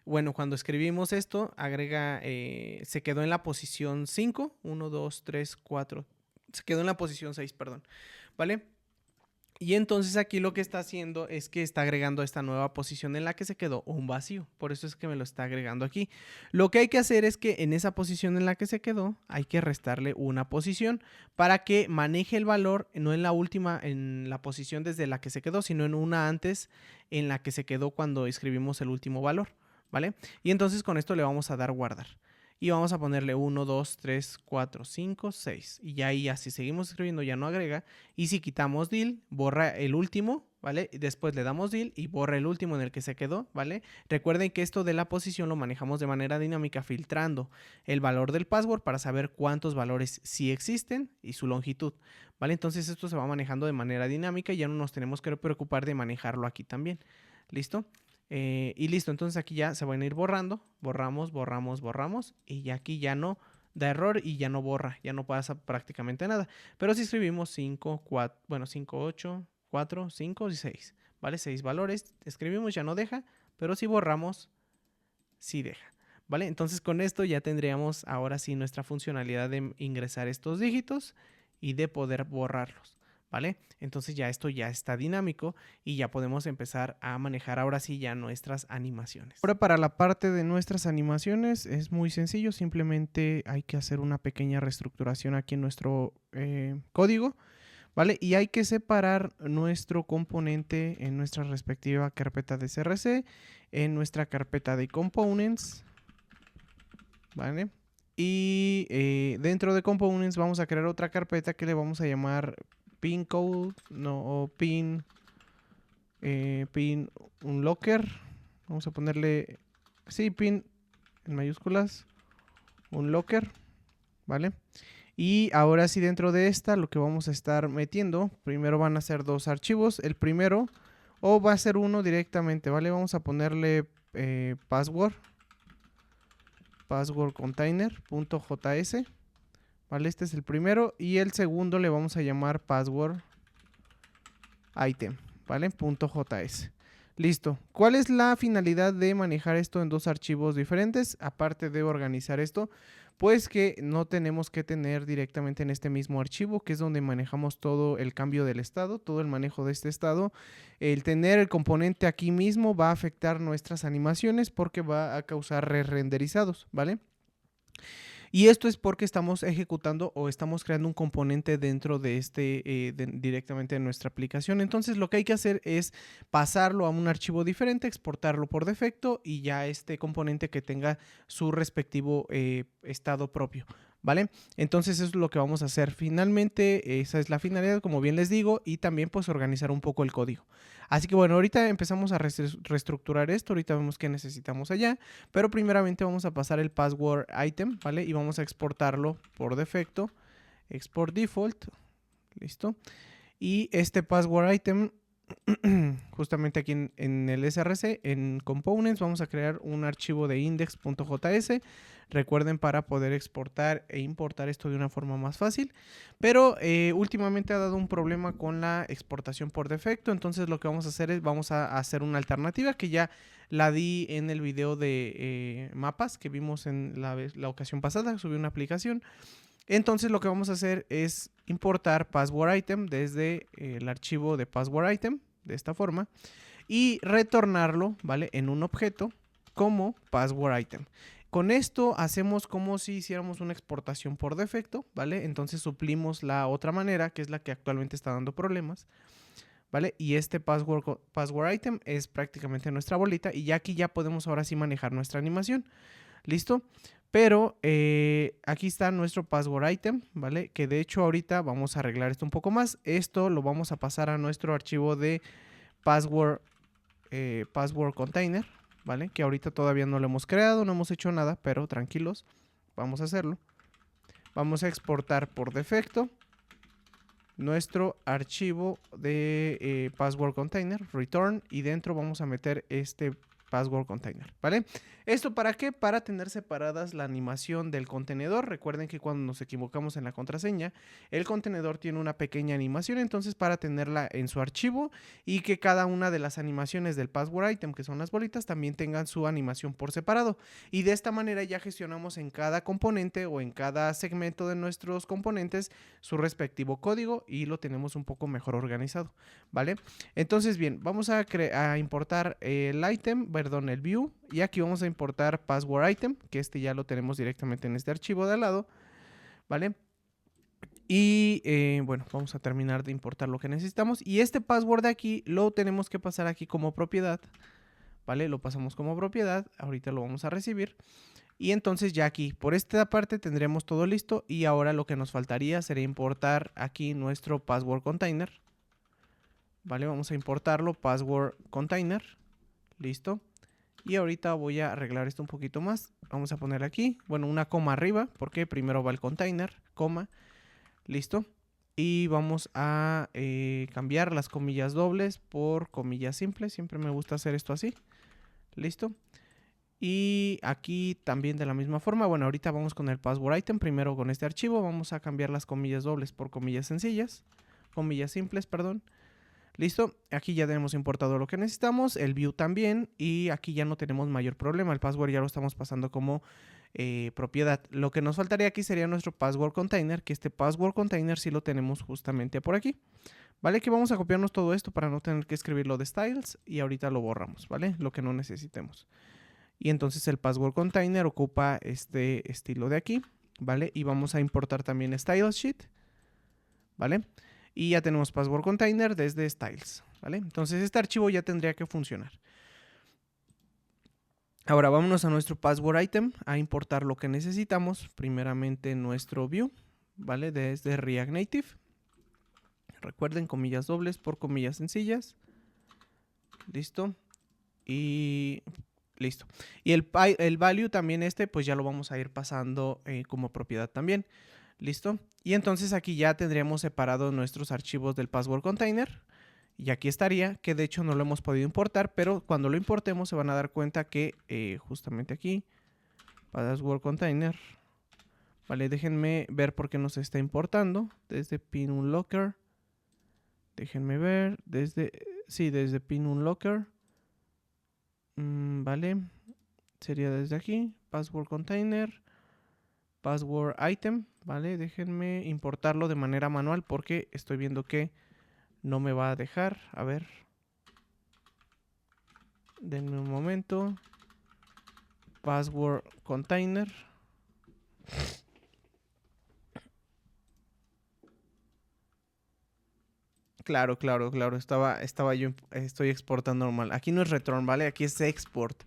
bueno, cuando escribimos esto, agrega, se quedó en la posición 5, 1, 2, 3, 4, se quedó en la posición 6, perdón, ¿vale? Y entonces aquí lo que está haciendo es que está agregando a esta nueva posición en la que se quedó un vacío. Por eso es que me lo está agregando aquí. Lo que hay que hacer es que en esa posición en la que se quedó hay que restarle una posición para que maneje el valor, no en la última, en la posición desde la que se quedó, sino en una antes en la que se quedó cuando escribimos el último valor, ¿vale? Y entonces con esto le vamos a dar guardar. Y vamos a ponerle 1, 2, 3, 4, 5, 6. Y ya ahí, si seguimos escribiendo, ya no agrega. Y si quitamos DIL, borra el último, ¿vale? Y después le damos DIL y borra el último en el que se quedó, ¿vale? Recuerden que esto de la posición lo manejamos de manera dinámica filtrando el valor del password para saber cuántos valores sí existen y su longitud, ¿vale? Entonces esto se va manejando de manera dinámica y ya no nos tenemos que preocupar de manejarlo aquí también. ¿Listo? Y listo, entonces aquí ya se van a ir borrando, borramos y ya aquí ya no da error y ya no borra, ya no pasa prácticamente nada. Pero si escribimos 5, 4, bueno, 5, 8, 4, 5 y 6, ¿vale? 6 valores, escribimos, ya no deja, pero si borramos, sí deja, ¿vale? Entonces con esto ya tendríamos ahora sí nuestra funcionalidad de ingresar estos dígitos y de poder borrarlos, ¿vale? Entonces ya esto ya está dinámico y ya podemos empezar a manejar ahora sí ya nuestras animaciones. Ahora para la parte de nuestras animaciones es muy sencillo, simplemente hay que hacer una pequeña reestructuración aquí en nuestro código, ¿vale? Y hay que separar nuestro componente en nuestra respectiva carpeta de CRC, en nuestra carpeta de components, ¿vale? Y dentro de components vamos a crear otra carpeta que le vamos a llamar pin code, no, o pin unlocker. Vamos a ponerle, sí, pin en mayúsculas, unlocker, ¿vale? Y ahora sí, dentro de esta lo que vamos a estar metiendo, primero van a ser dos archivos. El primero, o va a ser uno directamente, ¿vale? Vamos a ponerle password container.js, ¿vale? Este es el primero. Y el segundo le vamos a llamar password item, ¿vale? .js. Listo. ¿Cuál es la finalidad de manejar esto en dos archivos diferentes? Aparte de organizar esto, pues que no tenemos que tener directamente en este mismo archivo, que es donde manejamos todo el cambio del estado, todo el manejo de este estado. El tener el componente aquí mismo va a afectar nuestras animaciones porque va a causar re-renderizados, ¿vale? Y esto es porque estamos ejecutando o estamos creando un componente dentro de directamente de nuestra aplicación. Entonces lo que hay que hacer es pasarlo a un archivo diferente, exportarlo por defecto y ya este componente que tenga su respectivo estado propio, ¿vale? Entonces eso es lo que vamos a hacer. Finalmente esa es la finalidad, como bien les digo, y también pues organizar un poco el código. Así que bueno, ahorita empezamos a reestructurar esto, ahorita vemos qué necesitamos allá, pero primeramente vamos a pasar el password item, ¿vale? Y vamos a exportarlo por defecto, export default, listo. Y este password item, justamente aquí en el SRC, en components, vamos a crear un archivo de index.js. Recuerden, para poder exportar e importar esto de una forma más fácil. Pero últimamente ha dado un problema con la exportación por defecto. Entonces lo que vamos a hacer es, vamos a hacer una alternativa que ya la di en el video de mapas que vimos en la ocasión pasada. Subí una aplicación. Entonces lo que vamos a hacer es importar password item desde el archivo de password item, de esta forma, y retornarlo, ¿vale? En un objeto como password item. Con esto hacemos como si hiciéramos una exportación por defecto, ¿vale? Entonces suplimos la otra manera, que es la que actualmente está dando problemas, ¿vale? Y este password item es prácticamente nuestra bolita y ya aquí ya podemos ahora sí manejar nuestra animación. ¿Listo? Pero aquí está nuestro password item, ¿vale? Que de hecho ahorita vamos a arreglar esto un poco más. Esto lo vamos a pasar a nuestro archivo de password container, ¿vale? Que ahorita todavía no lo hemos creado, no hemos hecho nada, pero tranquilos, vamos a hacerlo. Vamos a exportar por defecto nuestro archivo de password container, return, y dentro vamos a meter este password container, ¿vale? ¿Esto para qué? Para tener separadas la animación del contenedor. Recuerden que cuando nos equivocamos en la contraseña, el contenedor tiene una pequeña animación, entonces para tenerla en su archivo y que cada una de las animaciones del password item, que son las bolitas, también tengan su animación por separado. Y de esta manera ya gestionamos en cada componente o en cada segmento de nuestros componentes su respectivo código y lo tenemos un poco mejor organizado, ¿vale? Entonces, bien, vamos a importar el item, perdón, el view, y aquí vamos a importar password item, que este ya lo tenemos directamente en este archivo de al lado, ¿vale? Y bueno, vamos a terminar de importar lo que necesitamos. Y este password de aquí lo tenemos que pasar aquí como propiedad, ¿vale? Lo pasamos como propiedad, ahorita lo vamos a recibir. Y entonces ya aquí, por esta parte tendremos todo listo. Y ahora lo que nos faltaría sería importar aquí nuestro password container, ¿vale? Vamos a importarlo, password container, listo. Y ahorita voy a arreglar esto un poquito más. Vamos a poner aquí, bueno, una coma arriba, porque primero va el container, coma, listo. Y vamos a cambiar las comillas dobles por comillas simples. Siempre me gusta hacer esto así, listo. Y aquí también de la misma forma, bueno, ahorita vamos con el password item, primero con este archivo, vamos a cambiar las comillas dobles por comillas sencillas, comillas simples, perdón. Listo, aquí ya tenemos importado lo que necesitamos, el view también, y aquí ya no tenemos mayor problema. El password ya lo estamos pasando como propiedad. Lo que nos faltaría aquí sería nuestro password container, que este password container sí lo tenemos justamente por aquí. Vale, que vamos a copiarnos todo esto para no tener que escribirlo de styles y ahorita lo borramos, ¿vale? Lo que no necesitemos. Y entonces el password container ocupa este estilo de aquí, ¿vale? Y vamos a importar también stylesheet, ¿vale? Y ya tenemos password container desde styles, ¿vale? Entonces este archivo ya tendría que funcionar. Ahora vámonos a nuestro password item a importar lo que necesitamos. Primeramente nuestro view, ¿vale? Desde React Native. Recuerden, comillas dobles por comillas sencillas. Listo. Y listo. Y el value también pues ya lo vamos a ir pasando como propiedad también. Listo. Y entonces aquí ya tendríamos separados nuestros archivos del password container. Y aquí estaría, que de hecho no lo hemos podido importar, pero cuando lo importemos se van a dar cuenta que justamente aquí, password container, vale, déjenme ver por qué nos está importando desde PinUnlocker. Déjenme ver, desde PinUnlocker, vale, sería desde aquí, password container, password item, vale, déjenme importarlo de manera manual porque estoy viendo que no me va a dejar, a ver. Denme un momento. Password container. Claro. Estoy exportando normal. Aquí no es return, ¿vale? Aquí es export.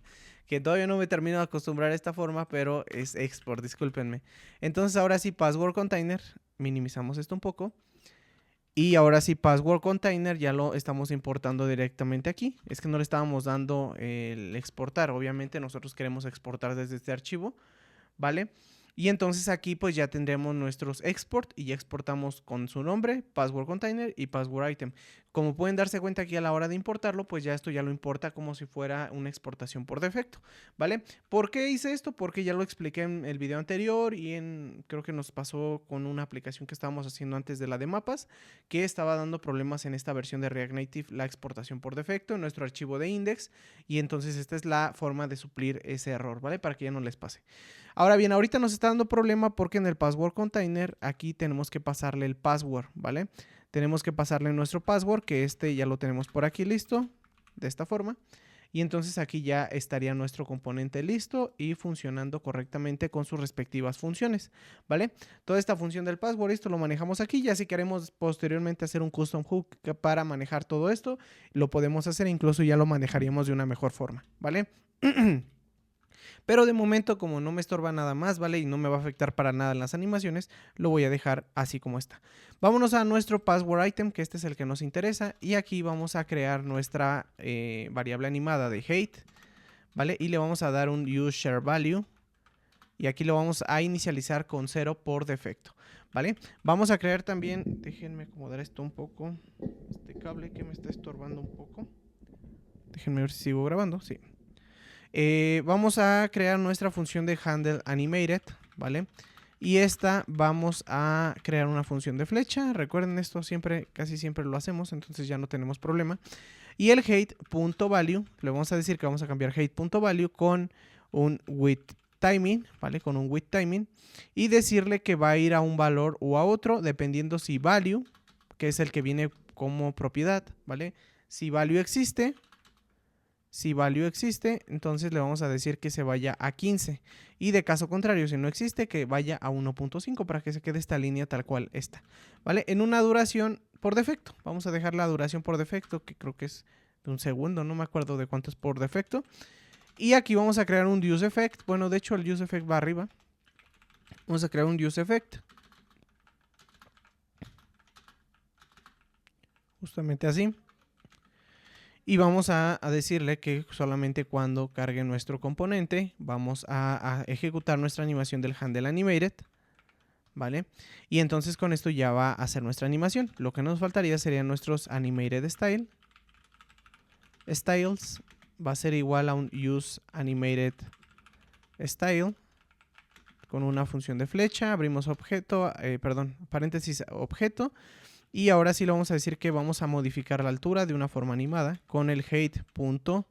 Que todavía no me termino de acostumbrar a esta forma, pero es export, discúlpenme. Entonces ahora sí, password container. Minimizamos esto un poco. Y ahora sí, password container ya lo estamos importando directamente aquí. Es que no le estábamos dando el exportar. Obviamente nosotros queremos exportar desde este archivo, ¿vale? Y entonces aquí pues ya tendremos nuestros export y ya exportamos con su nombre, password container y password item. Como pueden darse cuenta aquí a la hora de importarlo, pues ya esto ya lo importa como si fuera una exportación por defecto, ¿vale? ¿Por qué hice esto? Porque ya lo expliqué en el video anterior y creo que nos pasó con una aplicación que estábamos haciendo antes de la de mapas, que estaba dando problemas en esta versión de React Native, la exportación por defecto en nuestro archivo de index, y entonces esta es la forma de suplir ese error, ¿vale? Para que ya no les pase. Ahora bien, ahorita nos está dando problema porque en el password container aquí tenemos que pasarle el password, ¿vale? Tenemos que pasarle nuestro password, que este ya lo tenemos por aquí listo, de esta forma. Y entonces aquí ya estaría nuestro componente listo y funcionando correctamente con sus respectivas funciones, ¿vale? Toda esta función del password, esto lo manejamos aquí. Ya si queremos posteriormente hacer un custom hook para manejar todo esto, lo podemos hacer, incluso ya lo manejaríamos de una mejor forma, ¿vale? Pero de momento, como no me estorba nada más, ¿vale? Y no me va a afectar para nada en las animaciones, lo voy a dejar así como está. Vámonos a nuestro password item, que este es el que nos interesa. Y aquí vamos a crear nuestra variable animada de height, ¿vale? Y le vamos a dar un useShareValue. Y aquí lo vamos a inicializar con 0 por defecto, ¿vale? Vamos a crear también, déjenme acomodar esto un poco, este cable que me está estorbando un poco. Déjenme ver si sigo grabando, sí. Vamos a crear nuestra función de handle animated, ¿vale? Y esta vamos a crear una función de flecha. Recuerden, esto casi siempre lo hacemos, entonces ya no tenemos problema. Y el height.value, le vamos a decir que vamos a cambiar height.value con un with timing, ¿vale? Con un with timing. Y decirle que va a ir a un valor o a otro, dependiendo si value, que es el que viene como propiedad, ¿vale? Si value existe, entonces le vamos a decir que se vaya a 15. Y de caso contrario, si no existe, que vaya a 1.5 para que se quede esta línea tal cual está, ¿vale? En una duración por defecto. Vamos a dejar la duración por defecto, que creo que es de un segundo, no me acuerdo de cuánto es por defecto. Y aquí vamos a crear un useEffect. Bueno, de hecho el useEffect va arriba. Vamos a crear un useEffect. Justamente así. Y vamos a decirle que solamente cuando cargue nuestro componente vamos a ejecutar nuestra animación del handle animated, ¿vale? Y entonces con esto ya va a hacer nuestra animación. Lo que nos faltaría serían nuestros animated styles va a ser igual a un use animated style con una función de flecha. Abrimos objeto, paréntesis objeto. Y ahora sí le vamos a decir que vamos a modificar la altura de una forma animada con el height.value,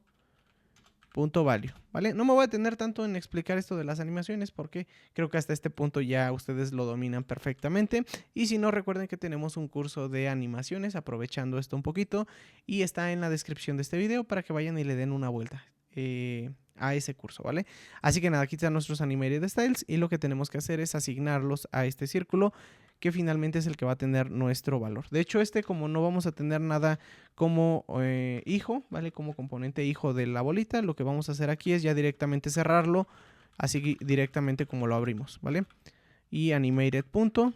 ¿vale? No me voy a detener tanto en explicar esto de las animaciones porque creo que hasta este punto ya ustedes lo dominan perfectamente. Y si no, recuerden que tenemos un curso de animaciones aprovechando esto un poquito y está en la descripción de este video para que vayan y le den una vuelta a ese curso, ¿vale? Así que nada, aquí están nuestros animated styles y lo que tenemos que hacer es asignarlos a este círculo que finalmente es el que va a tener nuestro valor. De hecho, como no vamos a tener nada como hijo, ¿vale? Como componente hijo de la bolita, lo que vamos a hacer aquí es ya directamente cerrarlo, así directamente como lo abrimos, ¿vale? Y animated punto.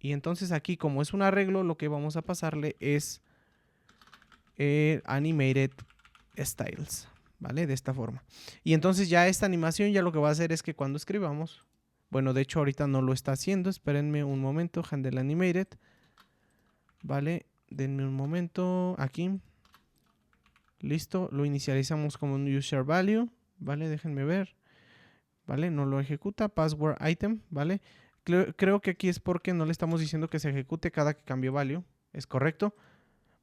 Y entonces aquí, como es un arreglo, lo que vamos a pasarle es animated styles, ¿vale? De esta forma. Y entonces ya esta animación ya lo que va a hacer es que cuando escribamos, bueno, de hecho ahorita no lo está haciendo, espérenme un momento, handle animated, ¿vale? Denme un momento, aquí, listo, lo inicializamos como un user value, ¿vale? Déjenme ver, ¿vale? No lo ejecuta, password item, ¿vale? Creo que aquí es porque no le estamos diciendo que se ejecute cada que cambie value, ¿es correcto?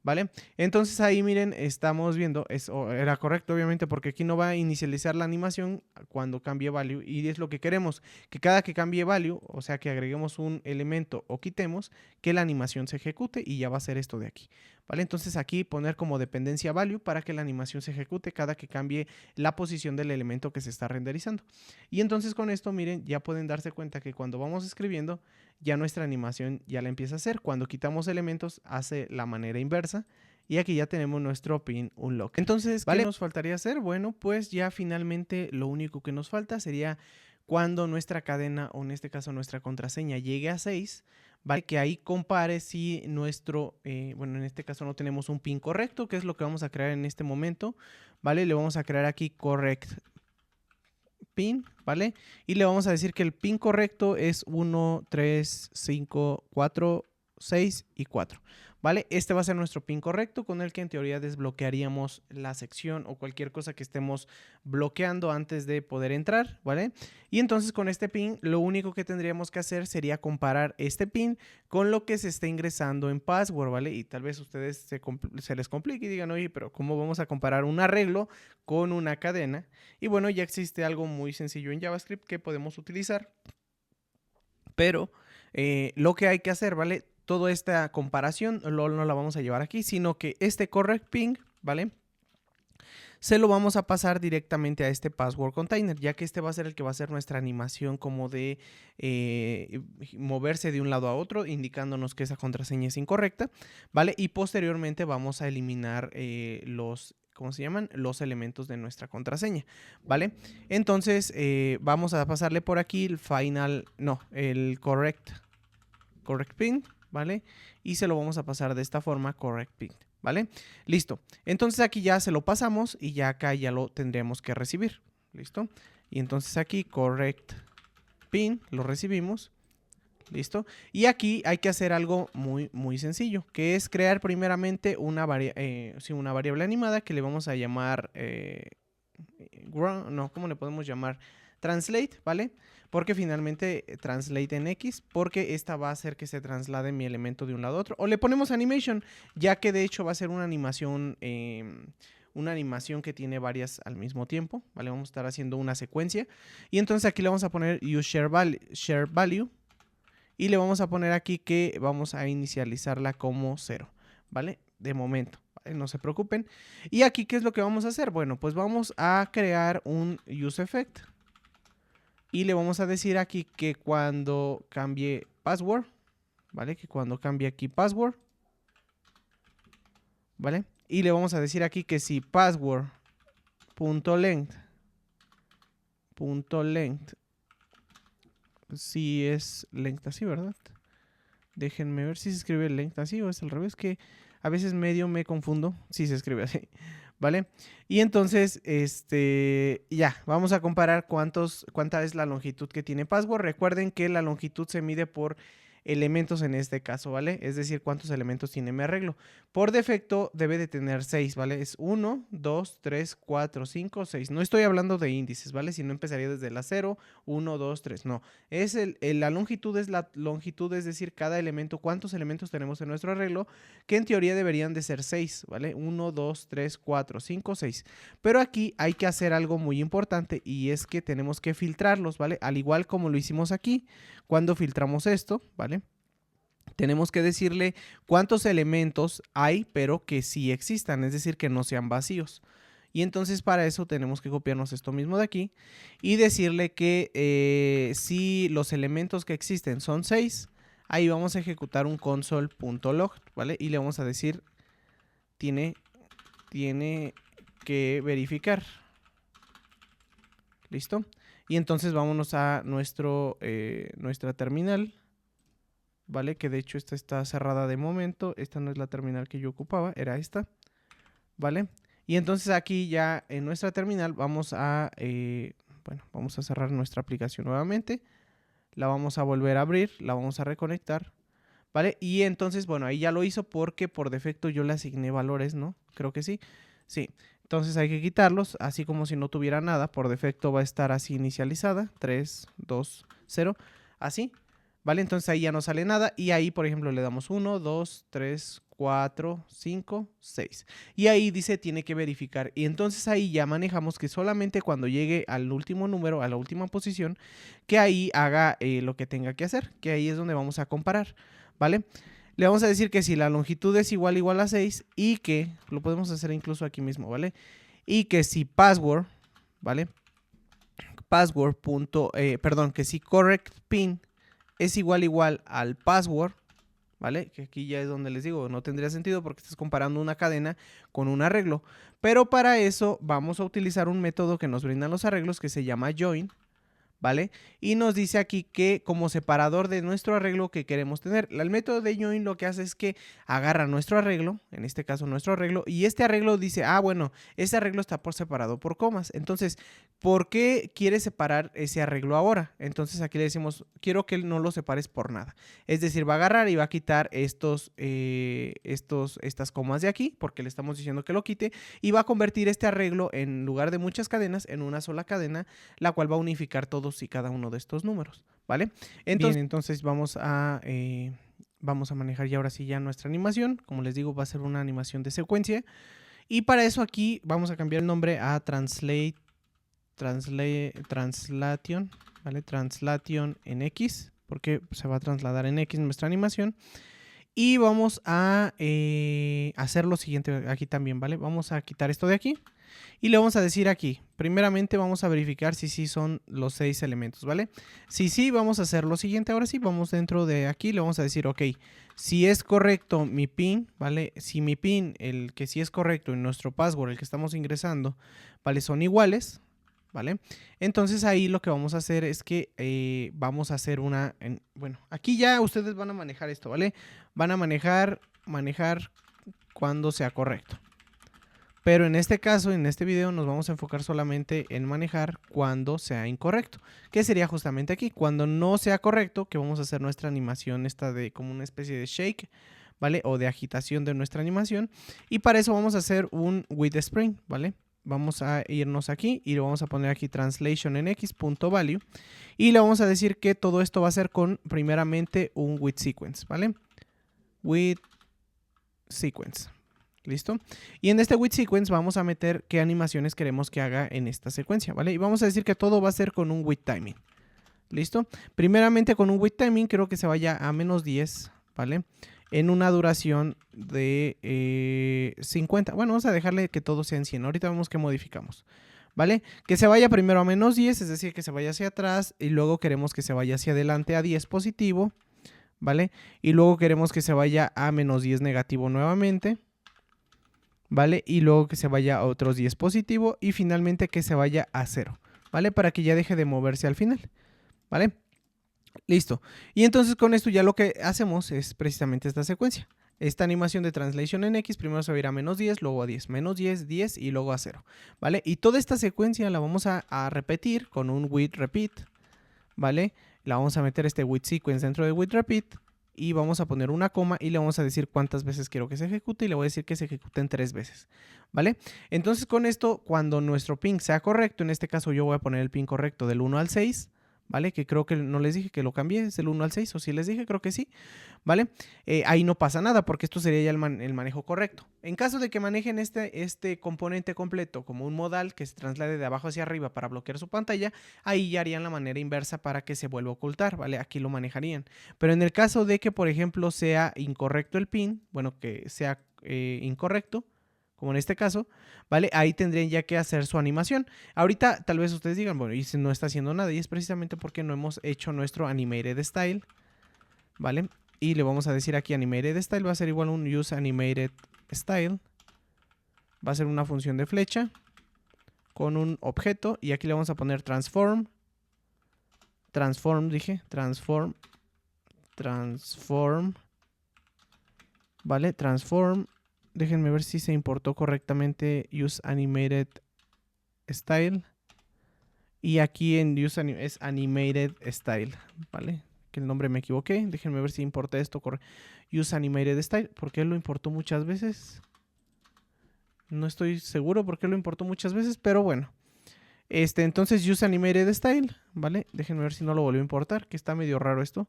¿Vale? Entonces ahí miren, estamos viendo, era correcto obviamente porque aquí no va a inicializar la animación cuando cambie value y es lo que queremos, que cada que cambie value, o sea que agreguemos un elemento o quitemos, que la animación se ejecute y ya va a ser esto de aquí, ¿vale? Entonces aquí poner como dependencia value para que la animación se ejecute cada que cambie la posición del elemento que se está renderizando. Y entonces con esto miren, ya pueden darse cuenta que cuando vamos escribiendo, ya nuestra animación ya la empieza a hacer. Cuando quitamos elementos hace la manera inversa y aquí ya tenemos nuestro pin unlock. Entonces, ¿qué nos faltaría hacer? Bueno, pues ya finalmente lo único que nos falta sería cuando nuestra cadena o en este caso nuestra contraseña llegue a 6, ¿vale? Que ahí compare si nuestro, bueno, en este caso no tenemos un pin correcto, que es lo que vamos a crear en este momento, ¿vale? Le vamos a crear aquí correct pin, ¿vale? Y le vamos a decir que el pin correcto es 1, 3, 5, 4, 6 y 4, ¿vale? Este va a ser nuestro pin correcto con el que en teoría desbloquearíamos la sección o cualquier cosa que estemos bloqueando antes de poder entrar, ¿vale? Y entonces con este pin lo único que tendríamos que hacer sería comparar este pin con lo que se está ingresando en password, ¿vale? Y tal vez ustedes se les complique y digan, oye, pero ¿cómo vamos a comparar un arreglo con una cadena? Y bueno, ya existe algo muy sencillo en JavaScript que podemos utilizar, pero lo que hay que hacer, ¿vale? Toda esta comparación no la vamos a llevar aquí, sino que este correct ping, ¿vale? Se lo vamos a pasar directamente a este password container, ya que este va a ser el que va a hacer nuestra animación como de moverse de un lado a otro, indicándonos que esa contraseña es incorrecta, ¿vale? Y posteriormente vamos a eliminar ¿cómo se llaman? Los elementos de nuestra contraseña, ¿vale? Entonces vamos a pasarle por aquí el correct pin, ¿vale? Y se lo vamos a pasar de esta forma, correct pin, ¿vale? Listo. Entonces aquí ya se lo pasamos y ya acá ya lo tendremos que recibir, ¿listo? Y entonces aquí correct pin lo recibimos, ¿listo? Y aquí hay que hacer algo muy sencillo, que es crear primeramente una variable animada que le vamos a llamar, ¿cómo le podemos llamar? Translate, ¿vale? Porque finalmente translate en X, porque esta va a hacer que se traslade mi elemento de un lado a otro. O le ponemos animation, ya que de hecho va a ser una animación que tiene varias al mismo tiempo, ¿vale? Vamos a estar haciendo una secuencia. Y entonces aquí le vamos a poner use share value y le vamos a poner aquí que vamos a inicializarla como 0, ¿vale? De momento, ¿vale? No se preocupen. Y aquí, ¿qué es lo que vamos a hacer? Bueno, pues vamos a crear un useEffect. Y le vamos a decir aquí que cuando cambie password, ¿vale? Que cuando cambie aquí password, ¿vale? Y le vamos a decir aquí que si password.length si es length así, ¿verdad? Déjenme ver si se escribe length así o es al revés, que a veces medio me confundo si se escribe así, ¿vale? Y entonces, ya, vamos a comparar cuánta es la longitud que tiene password. Recuerden que la longitud se mide por elementos en este caso, ¿vale? Es decir, cuántos elementos tiene mi arreglo. Por defecto debe de tener 6, ¿vale? Es 1, 2, 3, 4, 5, 6. No estoy hablando de índices, ¿vale? Si no empezaría desde la 0, 1, 2, 3. No, es la longitud es la longitud, es decir, cada elemento, cuántos elementos tenemos en nuestro arreglo, que en teoría deberían de ser 6, ¿vale? 1, 2, 3, 4, 5, 6. Pero aquí hay que hacer algo muy importante y es que tenemos que filtrarlos, ¿vale? Al igual como lo hicimos aquí, cuando filtramos esto, ¿vale? Tenemos que decirle cuántos elementos hay, pero que sí existan, es decir, que no sean vacíos. Y entonces para eso tenemos que copiarnos esto mismo de aquí y decirle que si los elementos que existen son 6, ahí vamos a ejecutar un console.log, ¿vale? Y le vamos a decir, tiene que verificar. ¿Listo? Y entonces vámonos a nuestra terminal, ¿vale? Que de hecho esta está cerrada de momento. Esta no es la terminal que yo ocupaba, era esta, ¿vale? Y entonces aquí ya en nuestra terminal vamos a cerrar nuestra aplicación nuevamente. La vamos a volver a abrir, la vamos a reconectar, ¿vale? Y entonces, bueno, ahí ya lo hizo porque por defecto yo le asigné valores, ¿no? Creo que sí. Sí. Entonces hay que quitarlos, así como si no tuviera nada. Por defecto va a estar así inicializada. 3, 2, 0. Así. ¿Vale? Entonces ahí ya no sale nada. Y ahí, por ejemplo, le damos 1, 2, 3, 4, 5, 6. Y ahí dice tiene que verificar. Y entonces ahí ya manejamos que solamente cuando llegue al último número, a la última posición, que ahí haga lo que tenga que hacer. Que ahí es donde vamos a comparar. ¿Vale? Le vamos a decir que si la longitud es igual a 6 y que, lo podemos hacer incluso aquí mismo, ¿vale? Y que si password, ¿vale? Que si correct pin es igual al password, ¿vale? Que aquí ya es donde les digo, no tendría sentido porque estás comparando una cadena con un arreglo. Pero para eso vamos a utilizar un método que nos brindan los arreglos que se llama join, ¿vale? Y nos dice aquí que como separador de nuestro arreglo que queremos tener. El método de join lo que hace es que agarra nuestro arreglo, en este caso nuestro arreglo, y este arreglo dice, ah, bueno, este arreglo está por separado por comas. Entonces, ¿por qué quieres separar ese arreglo ahora? Entonces aquí le decimos, quiero que no lo separes por nada. Es decir, va a agarrar y va a quitar estas comas de aquí, porque le estamos diciendo que lo quite, y va a convertir este arreglo en lugar de muchas cadenas, en una sola cadena, la cual va a unificar todos y cada uno de estos números, ¿vale? Entonces vamos a manejar ya ahora sí ya nuestra animación. Como les digo, va a ser una animación de secuencia. Y para eso aquí vamos a cambiar el nombre a Translation, ¿vale? Translation en X, porque se va a trasladar en X nuestra animación. Y vamos a hacer lo siguiente aquí también, ¿vale? Vamos a quitar esto de aquí. Y le vamos a decir aquí, primeramente vamos a verificar si sí son los 6 elementos, ¿vale? Si sí, vamos a hacer lo siguiente. Ahora sí, vamos dentro de aquí, le vamos a decir, ok, si es correcto mi PIN, ¿vale? Si mi PIN, el que sí es correcto, y nuestro password, el que estamos ingresando, ¿vale? Son iguales, ¿vale? Entonces ahí lo que vamos a hacer es que vamos a hacer bueno, aquí ya ustedes van a manejar esto, ¿vale? Van a manejar cuando sea correcto. Pero en este caso, en este video, nos vamos a enfocar solamente en manejar cuando sea incorrecto. Que sería justamente aquí, cuando no sea correcto, que vamos a hacer nuestra animación esta de como una especie de shake, ¿vale? O de agitación de nuestra animación. Y para eso vamos a hacer un with spring, ¿vale? Vamos a irnos aquí y le vamos a poner aquí translation en x.value. Y le vamos a decir que todo esto va a ser con primeramente un with sequence, ¿vale? With sequence. ¿Listo? Y en este with sequence vamos a meter qué animaciones queremos que haga en esta secuencia, ¿vale? Y vamos a decir que todo va a ser con un with timing. ¿Listo? Primeramente con un with timing quiero que se vaya a menos 10, ¿vale? En una duración de 50. Bueno, vamos a dejarle que todo sea en 100. Ahorita vemos qué modificamos, ¿vale? Que se vaya primero a menos 10, es decir, que se vaya hacia atrás y luego queremos que se vaya hacia adelante a 10 positivo, ¿vale? Y luego queremos que se vaya a menos 10 negativo nuevamente, ¿vale? Y luego que se vaya a otros 10 positivo y finalmente que se vaya a 0, ¿vale? Para que ya deje de moverse al final, ¿vale? Listo. Y entonces con esto ya lo que hacemos es precisamente esta secuencia. Esta animación de translation en X primero se va a ir a menos 10, luego a 10, menos 10, 10 y luego a 0, ¿vale? Y toda esta secuencia la vamos a repetir con un with repeat, ¿vale? La vamos a meter este with sequence dentro de with repeat y vamos a poner una coma y le vamos a decir cuántas veces quiero que se ejecute y le voy a decir que se ejecuten 3 veces, ¿vale? Entonces con esto, cuando nuestro ping sea correcto, en este caso yo voy a poner el ping correcto del 1 al 6, ¿vale? Que creo que no les dije que lo cambié, es del 1 al 6, o si les dije, creo que sí, ¿vale? Ahí no pasa nada porque esto sería ya el manejo correcto. En caso de que manejen este componente completo como un modal que se traslade de abajo hacia arriba para bloquear su pantalla, ahí ya harían la manera inversa para que se vuelva a ocultar, ¿vale? Aquí lo manejarían. Pero en el caso de que, por ejemplo, sea incorrecto el pin, bueno, que sea incorrecto, como en este caso, ¿vale? Ahí tendrían ya que hacer su animación. Ahorita tal vez ustedes digan, bueno, y si no está haciendo nada, y es precisamente porque no hemos hecho nuestro animated style, ¿vale? Y le vamos a decir aquí animated style, va a ser igual a un use animated style, va a ser una función de flecha con un objeto, y aquí le vamos a poner transform, ¿vale? Transform. Déjenme ver si se importó correctamente use animated style. Y aquí en use es animated style, ¿vale? Que el nombre me equivoqué. Déjenme ver si importa esto. Use animated style. ¿Por qué lo importó muchas veces? No estoy seguro por qué lo importó muchas veces, pero bueno. Entonces use animated style, ¿vale? Déjenme ver si no lo volvió a importar, que está medio raro esto.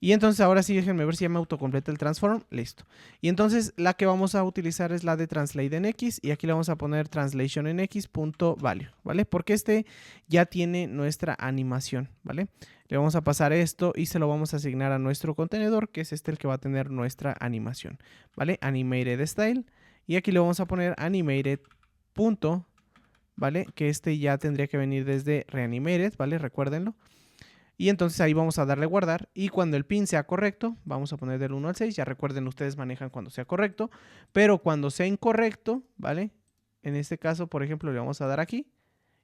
Y entonces ahora sí, déjenme ver si ya me autocompleta el transform. Listo. Y entonces la que vamos a utilizar es la de translate en X. Y aquí le vamos a poner translation en X.value, ¿vale? Porque ya tiene nuestra animación, ¿vale? Le vamos a pasar esto y se lo vamos a asignar a nuestro contenedor, que es el que va a tener nuestra animación, ¿vale? Animated style. Y aquí le vamos a poner animated. ¿Vale? Que ya tendría que venir desde reanimated, ¿vale? Recuérdenlo. Y entonces ahí vamos a darle guardar y cuando el pin sea correcto, vamos a poner del 1 al 6, ya recuerden, ustedes manejan cuando sea correcto, pero cuando sea incorrecto, ¿vale? En este caso, por ejemplo, le vamos a dar aquí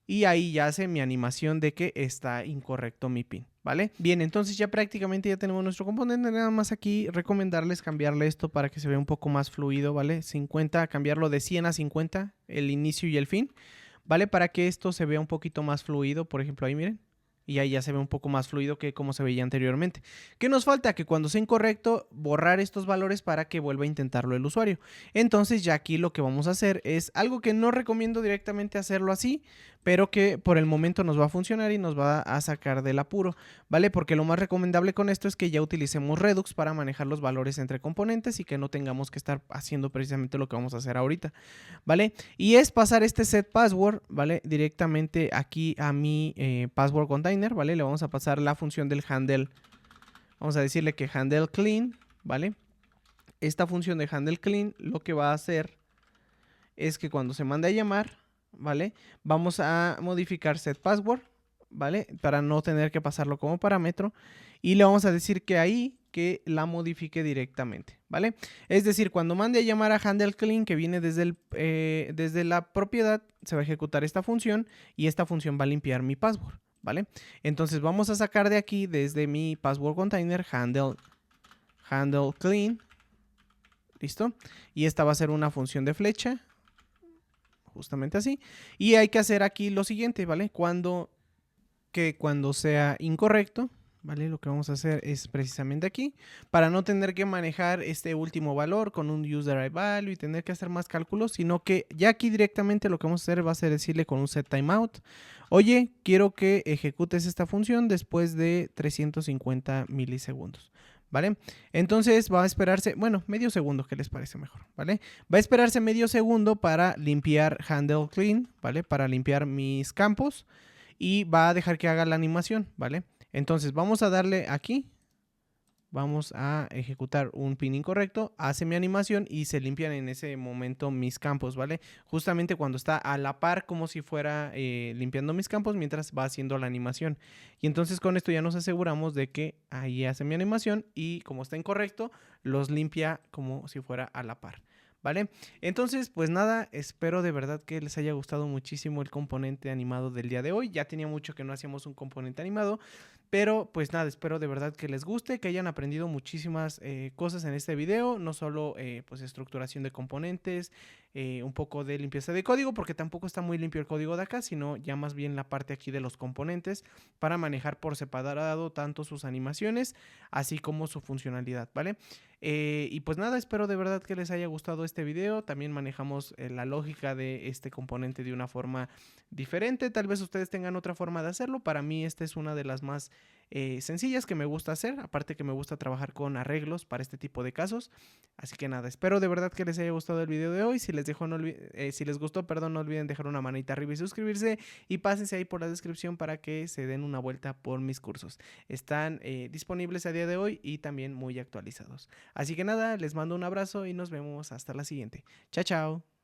y ahí ya hace mi animación de que está incorrecto mi pin, ¿vale? Bien, entonces ya prácticamente ya tenemos nuestro componente, nada más aquí recomendarles cambiarle esto para que se vea un poco más fluido, ¿vale? 50, cambiarlo de 100 a 50, el inicio y el fin, ¿vale? Para que esto se vea un poquito más fluido, por ejemplo, ahí miren. Y ahí ya se ve un poco más fluido que como se veía anteriormente. ¿Qué nos falta? Que cuando sea incorrecto, borrar estos valores para que vuelva a intentarlo el usuario. Entonces ya aquí lo que vamos a hacer es algo que no recomiendo directamente hacerlo así, pero que por el momento nos va a funcionar y nos va a sacar del apuro, ¿vale? Porque lo más recomendable con esto es que ya utilicemos Redux para manejar los valores entre componentes y que no tengamos que estar haciendo precisamente lo que vamos a hacer ahorita, ¿vale? Y es pasar este set password, ¿vale? Directamente aquí a mi password container, ¿vale? Le vamos a pasar la función del handle. Vamos a decirle que handle clean, ¿vale? Esta función de handle clean lo que va a hacer es que cuando se mande a llamar, ¿vale? Vamos a modificar set password, ¿vale? Para no tener que pasarlo como parámetro. Y le vamos a decir que ahí que la modifique directamente, ¿vale? Es decir, cuando mande a llamar a handle clean que viene desde la propiedad, se va a ejecutar esta función y esta función va a limpiar mi password, ¿vale? Entonces vamos a sacar de aquí desde mi password container handle clean, ¿listo? Y esta va a ser una función de flecha, justamente así. Y hay que hacer aquí lo siguiente, ¿vale? Cuando sea incorrecto, ¿vale? Lo que vamos a hacer es precisamente aquí, para no tener que manejar este último valor con un useDerivedValue y tener que hacer más cálculos, sino que ya aquí directamente lo que vamos a hacer va a ser decirle con un setTimeout, oye, quiero que ejecutes esta función después de 350 milisegundos. ¿Vale? Entonces va a esperarse, bueno, medio segundo, ¿qué les parece mejor? ¿Vale? Va a esperarse medio segundo para limpiar handle clean, ¿vale? Para limpiar mis campos y va a dejar que haga la animación, ¿vale? Entonces vamos a darle aquí, vamos a ejecutar un pin incorrecto, hace mi animación y se limpian en ese momento mis campos, ¿vale? Justamente cuando está a la par como si fuera limpiando mis campos mientras va haciendo la animación. Y entonces con esto ya nos aseguramos de que ahí hace mi animación y como está incorrecto, los limpia como si fuera a la par, ¿vale? Entonces, pues nada, espero de verdad que les haya gustado muchísimo el componente animado del día de hoy. Ya tenía mucho que no hacíamos un componente animado. Pero pues nada, espero de verdad que les guste, que hayan aprendido muchísimas cosas en este video, no solo pues estructuración de componentes, un poco de limpieza de código, porque tampoco está muy limpio el código de acá, sino ya más bien la parte aquí de los componentes para manejar por separado tanto sus animaciones así como su funcionalidad, ¿vale? Y pues nada, espero de verdad que les haya gustado este video. También manejamos la lógica de este componente de una forma diferente. Tal vez ustedes tengan otra forma de hacerlo. Para mí esta es una de las más sencillas que me gusta hacer. Aparte que me gusta trabajar con arreglos para este tipo de casos. Así que nada, espero de verdad que les haya gustado el video de hoy. Si les, si les gustó, perdón, no olviden dejar una manita arriba y suscribirse. Y pásense ahí por la descripción para que se den una vuelta por mis cursos. Están disponibles a día de hoy y también muy actualizados. Así que nada, les mando un abrazo y nos vemos hasta la siguiente. Chao, chao.